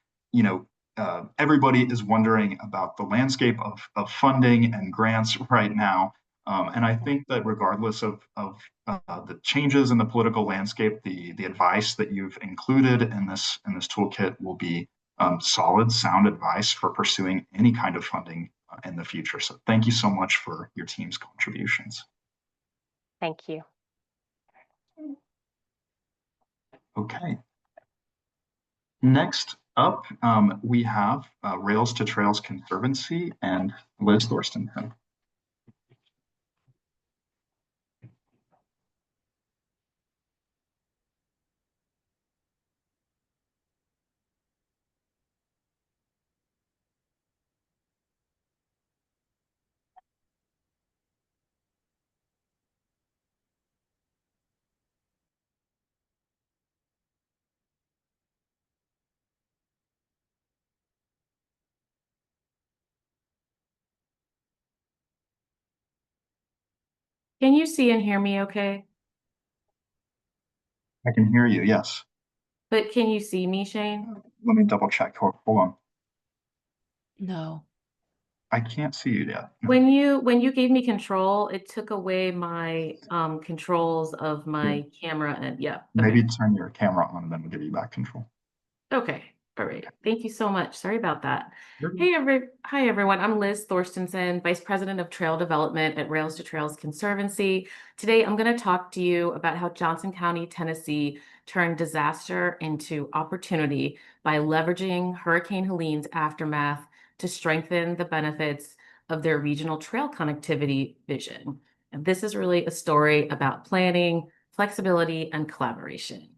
everybody is wondering about the landscape of funding and grants right now. And I think that regardless of the changes in the political landscape, the advice that you've included in this toolkit will be solid, sound advice for pursuing any kind of funding in the future. So thank you so much for your team's contributions. Thank you. Okay. Next up, we have Rails to Trails Conservancy and Liz Thorstenson. Can you see and hear me okay? I can hear you, yes. But can you see me, Shane? Let me double check. Hold on. No. I can't see you yet. No. When you gave me control, it took away my controls of my camera and yeah. Maybe Okay. turn your camera on and then we'll give you back control. Okay. All right. Thank you so much. Sorry about that. You're Hi everyone. I'm Liz Thorstenson, Vice President of Trail Development at Rails to Trails Conservancy. Today I'm going to talk to you about how Johnson County, Tennessee turned disaster into opportunity by leveraging Hurricane Helene's aftermath to strengthen the benefits of their regional trail connectivity vision. And this is really a story about planning, flexibility, and collaboration.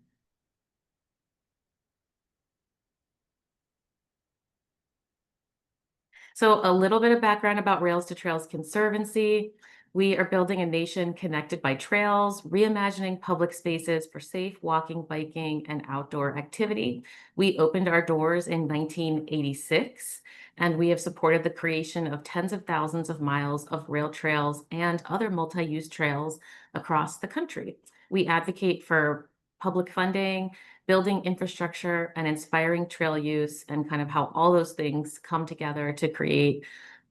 So a little bit of background about Rails to Trails Conservancy. We are building a nation connected by trails, reimagining public spaces for safe walking, biking, and outdoor activity. We opened our doors in 1986, and we have supported the creation of tens of thousands of miles of rail trails and other multi-use trails across the country. We advocate for public funding, building infrastructure, and inspiring trail use, and kind of how all those things come together to create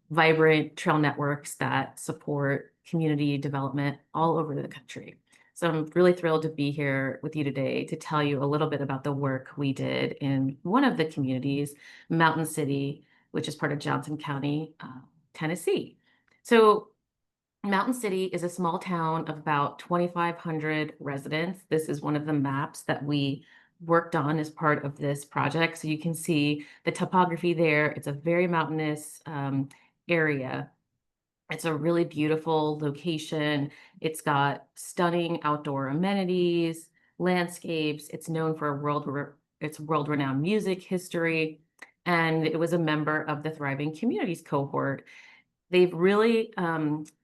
vibrant trail networks that support community development all over the country. So I'm really thrilled to be here with you today to tell you a little bit about the work we did in one of the communities, Mountain City, which is part of Johnson County, Tennessee. So Mountain City is a small town of about 2,500 residents. This is one of the maps that we worked on as part of this project. So you can see the topography there. It's a very mountainous area. It's a really beautiful location. It's got stunning outdoor amenities, landscapes. It's known for its world-renowned music history, and it was a member of the Thriving Communities cohort. They've really,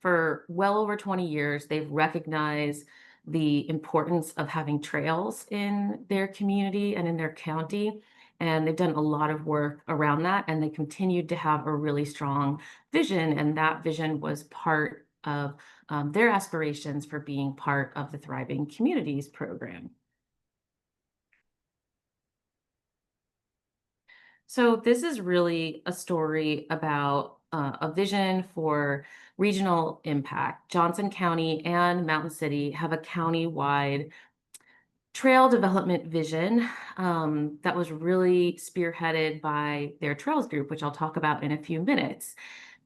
for well over 20 years, they've recognized the importance of having trails in their community and in their county. And they've done a lot of work around that. And they continued to have a really strong vision. And that vision was part of their aspirations for being part of the Thriving Communities program. So this is really a story about a vision for regional impact. Johnson County and Mountain City have a county-wide trail development vision that was really spearheaded by their trails group, which I'll talk about in a few minutes.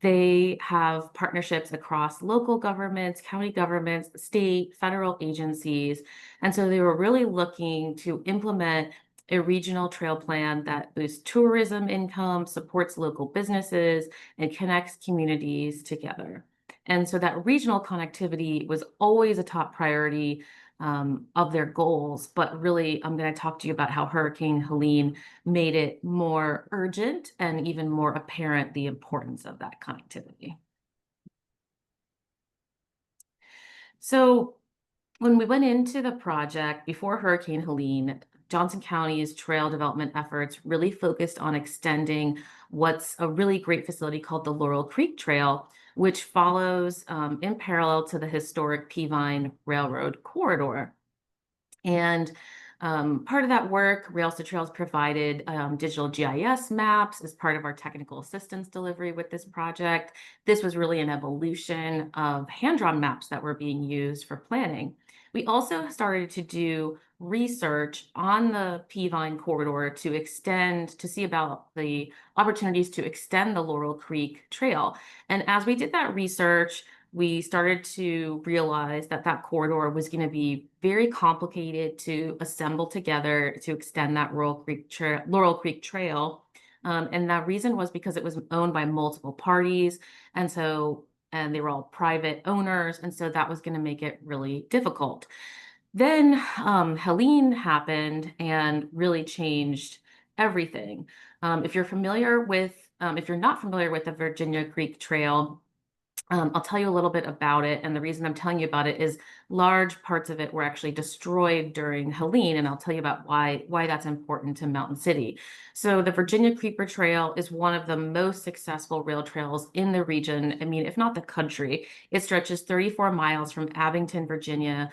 They have partnerships across local governments, county governments, state, federal agencies. And so they were really looking to implement a regional trail plan that boosts tourism income, supports local businesses, and connects communities together. And so that regional connectivity was always a top priority of their goals. But really, I'm going to talk to you about how Hurricane Helene made it more urgent and even more apparent the importance of that connectivity. So when we went into the project before Hurricane Helene, Johnson County's trail development efforts really focused on extending what's a really great facility called the Laurel Creek Trail, which follows in parallel to the historic Peavine Railroad corridor. And part of that work, Rails to Trails provided digital GIS maps as part of our technical assistance delivery with this project. This was really an evolution of hand-drawn maps that were being used for planning. We also started to do research on the Peavine corridor to see about the opportunities to extend the Laurel Creek Trail. And as we did that research, we started to realize that that corridor was going to be very complicated to assemble together to extend that Laurel Creek Trail. And that reason was because it was owned by multiple parties. And they were all private owners. And so that was going to make it really difficult. Then Helene happened and really changed everything. If you're not familiar with the Virginia Creek Trail, I'll tell you a little bit about it. And the reason I'm telling you about it is large parts of it were actually destroyed during Helene. And I'll tell you about why that's important to Mountain City. So the Virginia Creeper Trail is one of the most successful rail trails in the region. I mean, if not the country. It stretches 34 miles from Abington, Virginia,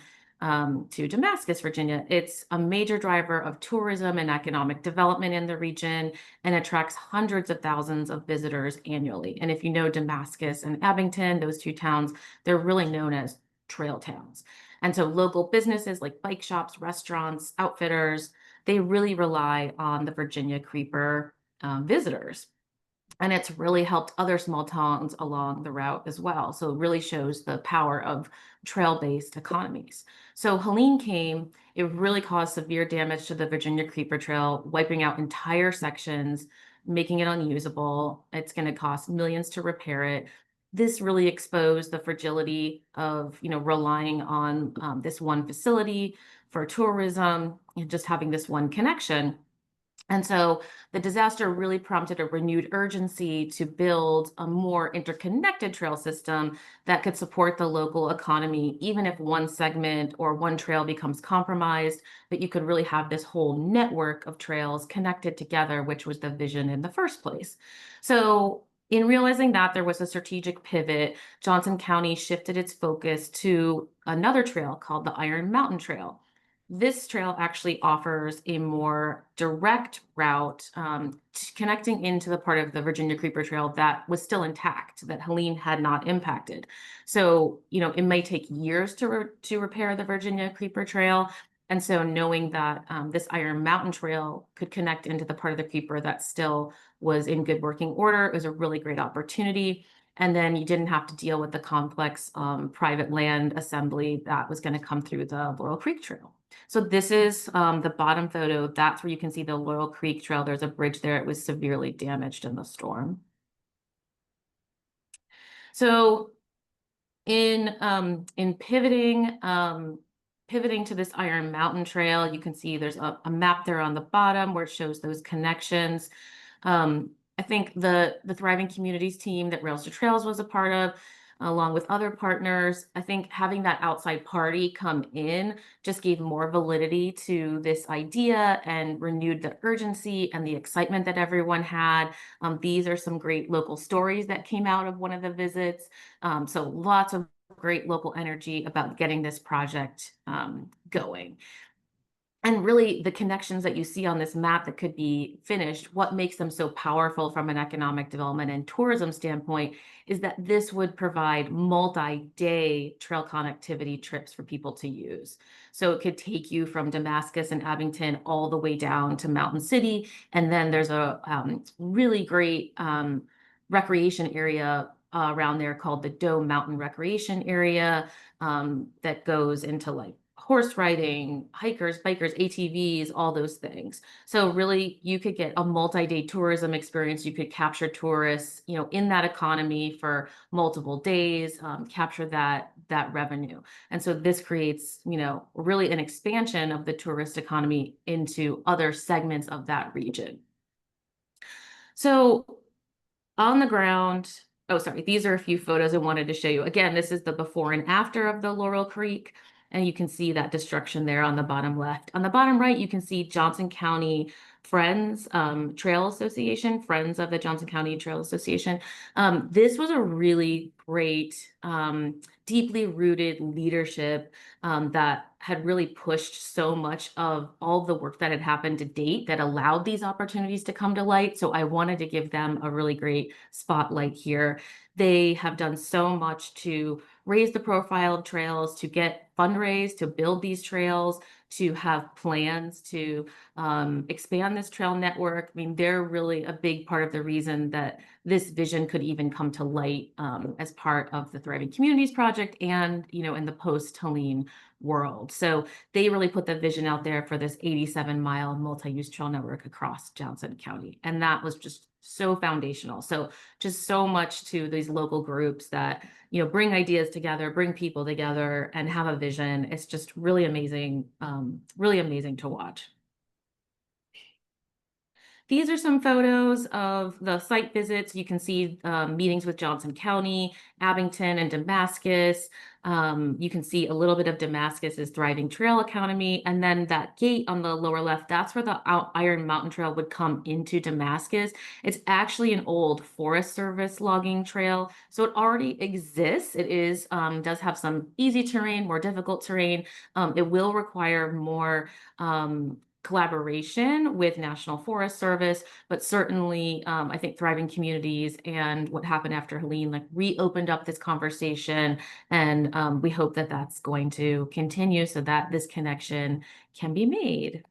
to Damascus, Virginia. It's a major driver of tourism and economic development in the region and attracts hundreds of thousands of visitors annually. And if you know Damascus and Abington, those two towns, they're really known as trail towns. And so local businesses like bike shops, restaurants, outfitters, they really rely on the Virginia Creeper visitors. And it's really helped other small towns along the route as well. So it really shows the power of trail-based economies. So Helene came, it really caused severe damage to the Virginia Creeper Trail, wiping out entire sections, making it unusable. It's going to cost millions to repair it. This really exposed the fragility of, relying on this one facility for tourism and just having this one connection. And so the disaster really prompted a renewed urgency to build a more interconnected trail system that could support the local economy, even if one segment or one trail becomes compromised, that you could really have this whole network of trails connected together, which was the vision in the first place. So in realizing that there was a strategic pivot, Johnson County shifted its focus to another trail called the Iron Mountain Trail. This trail actually offers a more direct route connecting into the part of the Virginia Creeper Trail that was still intact, that Helene had not impacted. So, it may take years to repair the Virginia Creeper Trail. And so knowing that this Iron Mountain Trail could connect into the part of the Creeper that still was in good working order, it was a really great opportunity. And then you didn't have to deal with the complex private land assembly that was going to come through the Laurel Creek Trail. So this is the bottom photo. That's where you can see the Laurel Creek Trail. There's a bridge there. It was severely damaged in the storm. So in pivoting to this Iron Mountain Trail, you can see there's a map there on the bottom where it shows those connections. I think the Thriving Communities team that Rails to Trails was a part of, along with other partners, I think having that outside party come in just gave more validity to this idea and renewed the urgency and the excitement that everyone had. These are some great local stories that came out of one of the visits. So lots of great local energy about getting this project going. And really, the connections that you see on this map that could be finished, what makes them so powerful from an economic development and tourism standpoint is that this would provide multi-day trail connectivity trips for people to use. So it could take you from Damascus and Abington all the way down to Mountain City. And then there's a really great recreation area around there called the Dome Mountain Recreation Area that goes into horse riding, hikers, bikers, ATVs, all those things. So really you could get a multi-day tourism experience. You could capture tourists, in that economy for multiple days, capture that revenue. And so this creates, really an expansion of the tourist economy into other segments of that region. So on the ground, these are a few photos I wanted to show you. Again, this is the before and after of the Laurel Creek. And you can see that destruction there on the bottom left. On the bottom right, you can see Johnson County Friends Trail Association, Friends of the Johnson County Trail Association. This was a really great, deeply rooted leadership that had really pushed so much of all the work that had happened to date that allowed these opportunities to come to light. So I wanted to give them a really great spotlight here. They have done so much to raise the profile of trails, to get fundraised, to build these trails, to have plans to expand this trail network. I mean, they're really a big part of the reason that this vision could even come to light as part of the Thriving Communities Project and, you know, in the post-Helene world. So they really put the vision out there for this 87-mile multi-use trail network across Johnson County. And that was just so foundational. So just so much to these local groups that, you know, bring ideas together, bring people together and have a vision. It's just really amazing to watch. These are some photos of the site visits. You can see meetings with Johnson County, Abington, and Damascus. You can see a little bit of Damascus's Thriving Trail Academy. And then that gate on the lower left, that's where the Iron Mountain Trail would come into Damascus. It's actually an old Forest Service logging trail. So it already exists. It is does have some easy terrain, more difficult terrain. It will require more collaboration with National Forest Service, but certainly I think Thriving Communities and what happened after Helene like reopened up this conversation, and we hope that that's going to continue so that this connection can be made.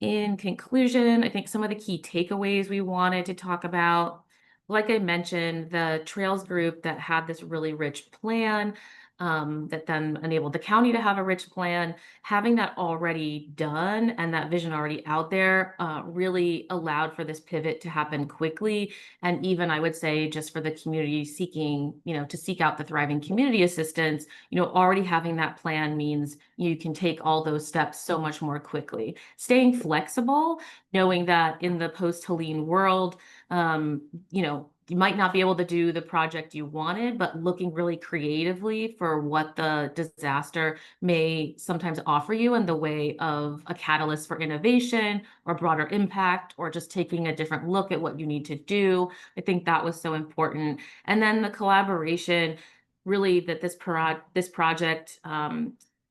In conclusion, I think some of the key takeaways we wanted to talk about, like I mentioned, the Trails group that had this really rich plan that then enabled the county to have a rich plan, having that already done and that vision already out there really allowed for this pivot to happen quickly. And even I would say just for the community seeking, you know, to seek out the Thriving Community Assistance, you know, already having that plan means you can take all those steps so much more quickly. Staying flexible, knowing that in the post-Helene world, you know, you might not be able to do the project you wanted, but looking really creatively for what the disaster may sometimes offer you in the way of a catalyst for innovation or broader impact, or just taking a different look at what you need to do. I think that was so important. And then the collaboration, really that this project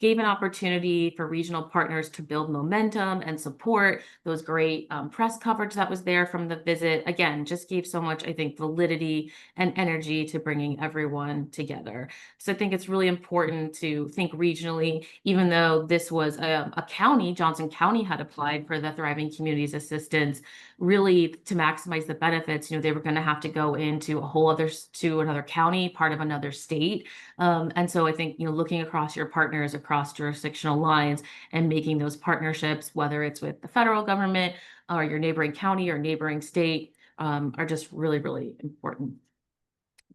gave an opportunity for regional partners to build momentum and support those great press coverage that was there from the visit. Again, just gave so much, I think, validity and energy to bringing everyone together. So I think it's really important to think regionally, even though this was a county, Johnson County had applied for the Thriving Communities Assistance, really to maximize the benefits, you know, they were going to have to go into another county, part of another state. And so I think, you know, looking across your partners across jurisdictional lines and making those partnerships, whether it's with the federal government or your neighboring county or neighboring state, are just really, really important.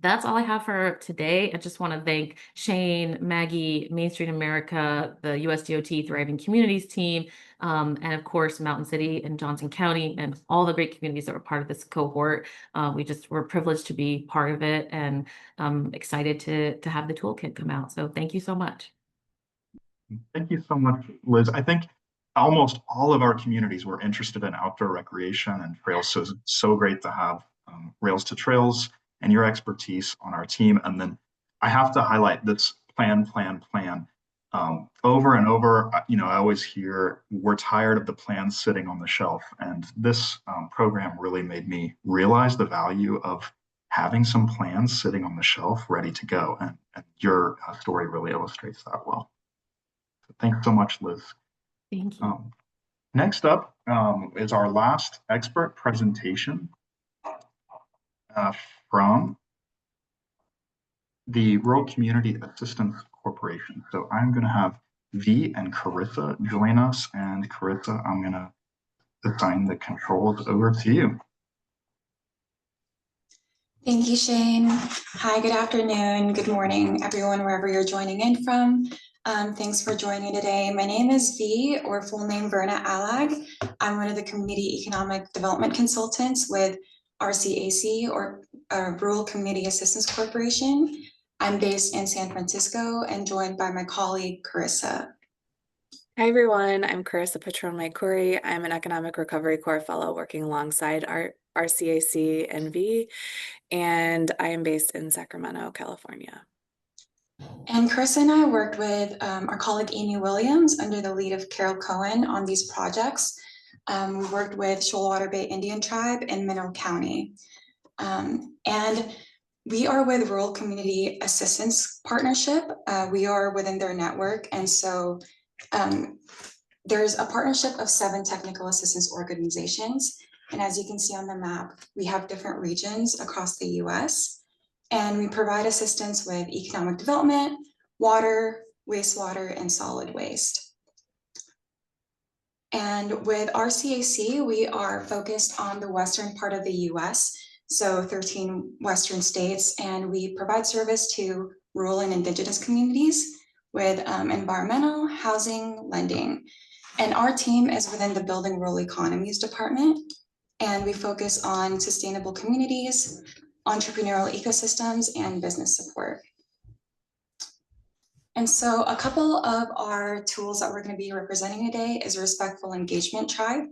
That's all I have for today. I just want to thank Shane, Maggie, Main Street America, the USDOT Thriving Communities team, and of course, Mountain City and Johnson County and all the great communities that were part of this cohort. We're privileged to be part of it, and excited to have the toolkit come out. So thank you so much. Thank you so much, Liz. I think almost all of our communities were interested in outdoor recreation and trails. So it's so great to have Rails to Trails and your expertise on our team. And then I have to highlight this plan. Over and over, you know, I always hear we're tired of the plans sitting on the shelf. And this program really made me realize the value of having some plans sitting on the shelf ready to go. And your story really illustrates that well. So thanks so much, Liz. Thank you. Next up is our last expert presentation from the Rural Community Assistance Corporation. So I'm going to have V and Carissa join us. And Carissa, I'm going to assign the controls over to you. Thank you, Shane. Hi, good afternoon, good morning, everyone, wherever you're joining in from. Thanks for joining today. My name is V, or full name Verna Allag. I'm one of the Community Economic Development Consultants with RCAC, or Rural Community Assistance Corporation. I'm based in San Francisco and joined by my colleague, Carissa. Hi everyone, I'm Carissa Patron-Maikuri. I'm an Economic Recovery Corps Fellow working alongside our RCAC NV, and I am based in Sacramento, California. And Chris and I worked with our colleague Amy Williams under the lead of Carol Cohen on these projects. We worked with Shoalwater Bay Indian Tribe in Mineral County. And we are with Rural Community Assistance Partnership. We are within their network. And so there's a partnership of 7 technical assistance organizations. And as you can see on the map, we have different regions across the US. And we provide assistance with economic development, water, wastewater, and solid waste. And with RCAC, we are focused on the western part of the US, so 13 Western states, and we provide service to rural and indigenous communities with environmental, housing, lending. And our team is within the Building Rural Economies Department, and we focus on sustainable communities, entrepreneurial ecosystems, and business support. And so a couple of our tools that we're going to be representing today is Respectful Engagement Tribe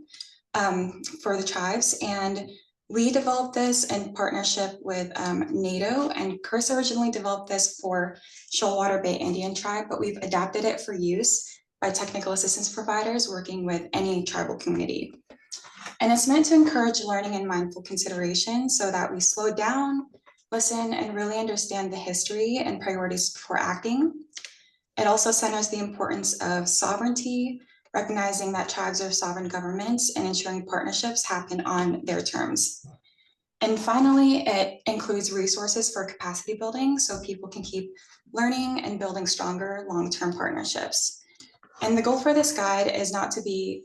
for the tribes. And we developed this in partnership with NATO, and Chris originally developed this for Shoalwater Bay Indian Tribe, but we've adapted it for use by technical assistance providers working with any tribal community. And it's meant to encourage learning and mindful consideration so that we slow down, listen, and really understand the history and priorities before acting. It also centers the importance of sovereignty, recognizing that tribes are sovereign governments and ensuring partnerships happen on their terms. And finally, it includes resources for capacity building so people can keep learning and building stronger long-term partnerships. And the goal for this guide is not to be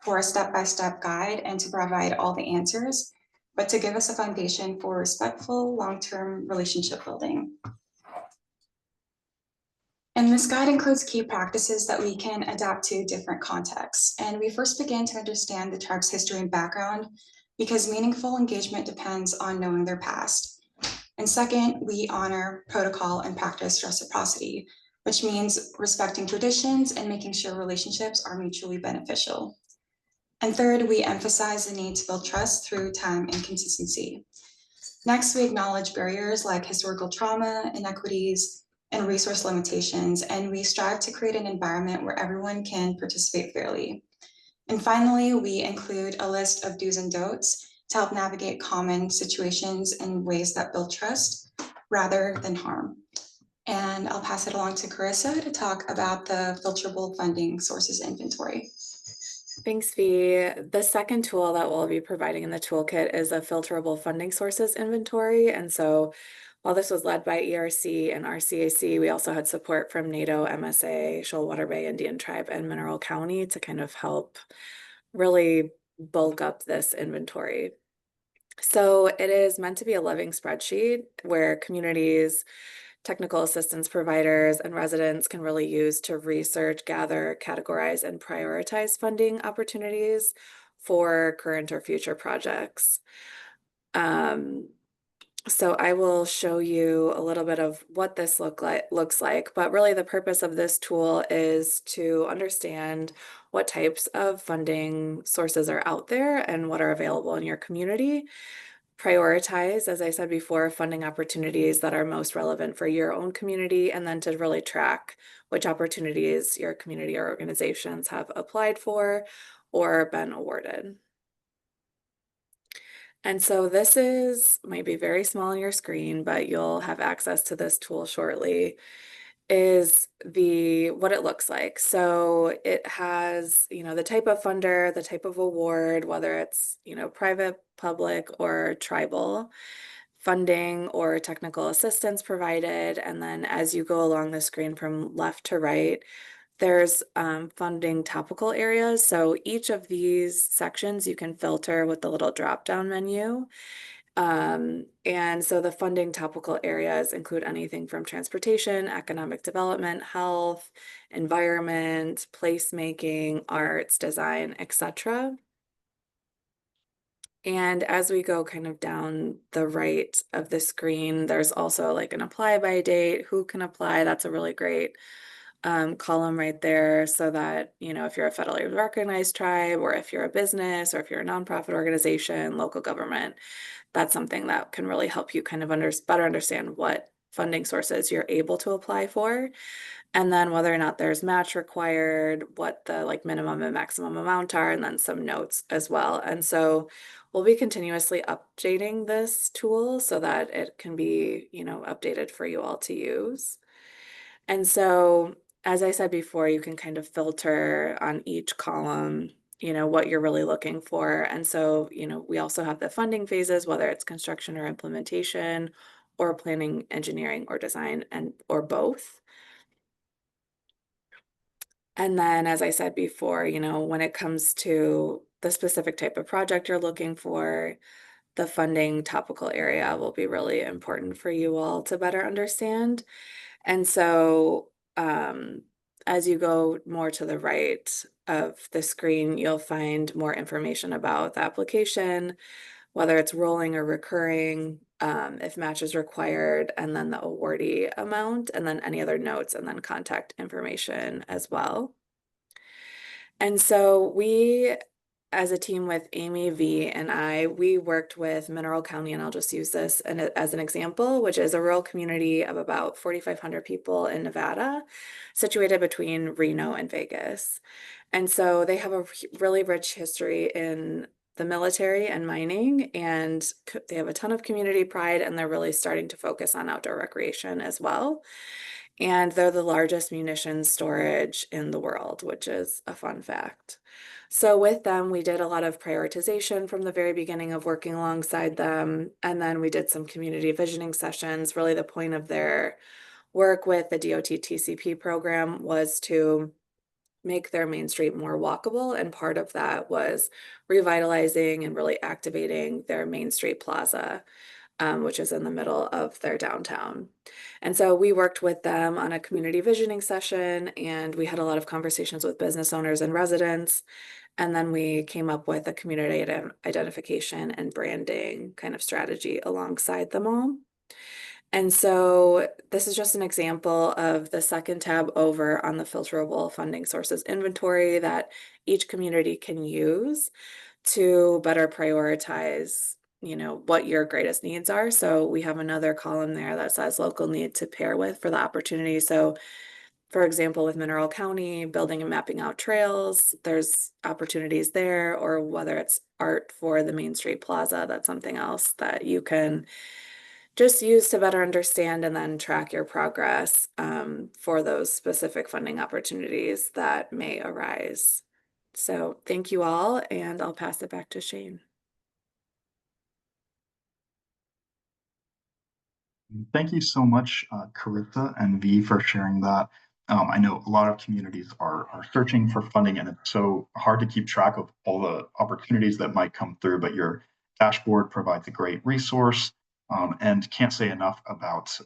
for a step-by-step guide and to provide all the answers, but to give us a foundation for respectful long-term relationship building. And this guide includes key practices that we can adapt to different contexts. And we first begin to understand the tribe's history and background because meaningful engagement depends on knowing their past. And second, we honor protocol and practice reciprocity, which means respecting traditions and making sure relationships are mutually beneficial. And third, we emphasize the need to build trust through time and consistency. Next, we acknowledge barriers like historical trauma, inequities, and resource limitations, and we strive to create an environment where everyone can participate fairly. And finally, we include a list of do's and don'ts to help navigate common situations in ways that build trust rather than harm. And I'll pass it along to Carissa to talk about the filterable funding sources inventory. Thanks, Fee. The second tool that we'll be providing in the toolkit is a filterable funding sources inventory. And so while this was led by ERC and RCAC, we also had support from NATO, MSA, Shoalwater Bay Indian Tribe, and Mineral County to kind of help really bulk up this inventory. So it is meant to be a living spreadsheet where communities, technical assistance providers, and residents can really use to research, gather, categorize, and prioritize funding opportunities for current or future projects. So I will show you a little bit of what this looks like, but really the purpose of this tool is to understand what types of funding sources are out there and what are available in your community. Prioritize, as I said before, funding opportunities that are most relevant for your own community, and then to really track which opportunities your community or organizations have applied for or been awarded. And so this might be very small on your screen, but you'll have access to this tool shortly, is what it looks like. So it has, the type of funder, the type of award, whether it's, private, public, or tribal funding or technical assistance provided. And then as you go along the screen from left to right, there's funding topical areas. So each of these sections you can filter with the little drop-down menu. And so the funding topical areas include anything from transportation, economic development, health, environment, placemaking, arts, design, etc. And as we go kind of down the right of the screen, there's also like an apply by date, who can apply. That's a really great column right there so that, you know, if you're a federally recognized tribe or if you're a business or if you're a nonprofit organization, local government, that's something that can really help you kind of better understand what funding sources you're able to apply for. And then whether or not there's match required, what the like minimum and maximum amount are, and then some notes as well. And so we'll be continuously updating this tool so that it can be, you know, updated for you all to use. And so, as I said before, you can kind of filter on each column, you know, what you're really looking for. And so, you know, we also have the funding phases, whether it's construction or implementation, or planning, engineering, or design, and or both. And then, as I said before, you know, when it comes to the specific type of project you're looking for, the funding topical area will be really important for you all to better understand. And so, as you go more to the right of the screen, you'll find more information about the application, whether it's rolling or recurring, if match is required, and then the awardee amount, and then any other notes, and then contact information as well. And so we, as a team with Amy V and I, we worked with Mineral County, and I'll just use this as an example, which is a rural community of about 4,500 people in Nevada, situated between Reno and Vegas. And so they have a really rich history in the military and mining, and they have a ton of community pride, and they're really starting to focus on outdoor recreation as well. And they're the largest munitions storage in the world, which is a fun fact. So with them, we did a lot of prioritization from the very beginning of working alongside them. And then we did some community visioning sessions. Really the point of their work with the DOT TCP program was to make their Main Street more walkable. And part of that was revitalizing and really activating their Main Street Plaza, which is in the middle of their downtown. And so we worked with them on a community visioning session, and we had a lot of conversations with business owners and residents. And then we came up with a community identification and branding kind of strategy alongside them all. And so this is just an example of the second tab over on the filterable funding sources inventory that each community can use to better prioritize, you know, what your greatest needs are. So we have another column there that says local need to pair with for the opportunity. So for example, with Mineral County, building and mapping out trails, there's opportunities there, or whether it's art for the Main Street Plaza, that's something else that you can just use to better understand and then track your progress for those specific funding opportunities that may arise. So thank you all, and I'll pass it back to Shane. Thank you so much, Carissa and V, for sharing that. I know a lot of communities are searching for funding, and it's so hard to keep track of all the opportunities that might come through, but your dashboard provides a great resource, and can't say enough about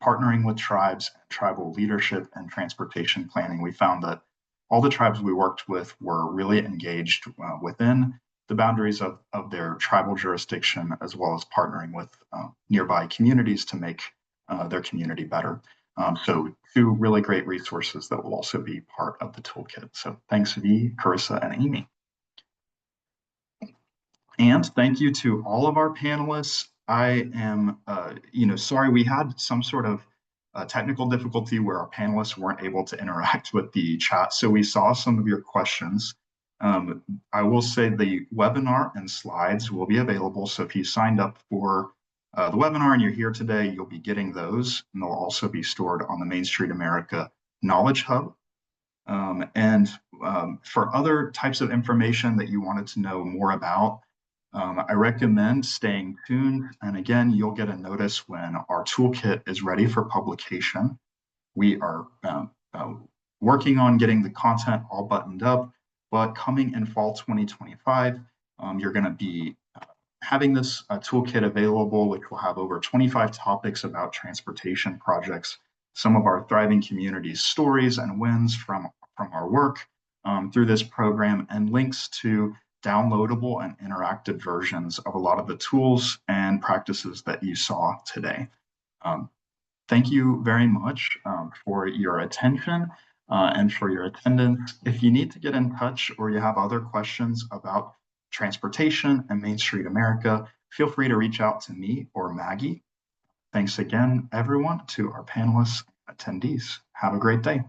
partnering with tribes, tribal leadership, and transportation planning. We found that all the tribes we worked with were really engaged within the boundaries of their tribal jurisdiction, as well as partnering with nearby communities to make their community better. So two really great resources that will also be part of the toolkit. So thanks V, Carissa, and Amy. And thank you to all of our panelists. I am, sorry we had some sort of technical difficulty where our panelists weren't able to interact with the chat. So we saw some of your questions. I will say the webinar and slides will be available. So if you signed up for the webinar and you're here today, you'll be getting those, and they'll also be stored on the Main Street America Knowledge Hub. For other types of information that you wanted to know more about, I recommend staying tuned. And again, you'll get a notice when our toolkit is ready for publication. We are working on getting the content all buttoned up, but coming in fall 2025, you're going to be having this toolkit available, which will have over 25 topics about transportation projects, some of our thriving communities, stories and wins from our work through this program, and links to downloadable and interactive versions of a lot of the tools and practices that you saw today. Thank you very much for your attention and for your attendance. If you need to get in touch or you have other questions about transportation and Main Street America, feel free to reach out to me or Maggie. Thanks again, everyone, to our panelists and attendees. Have a great day.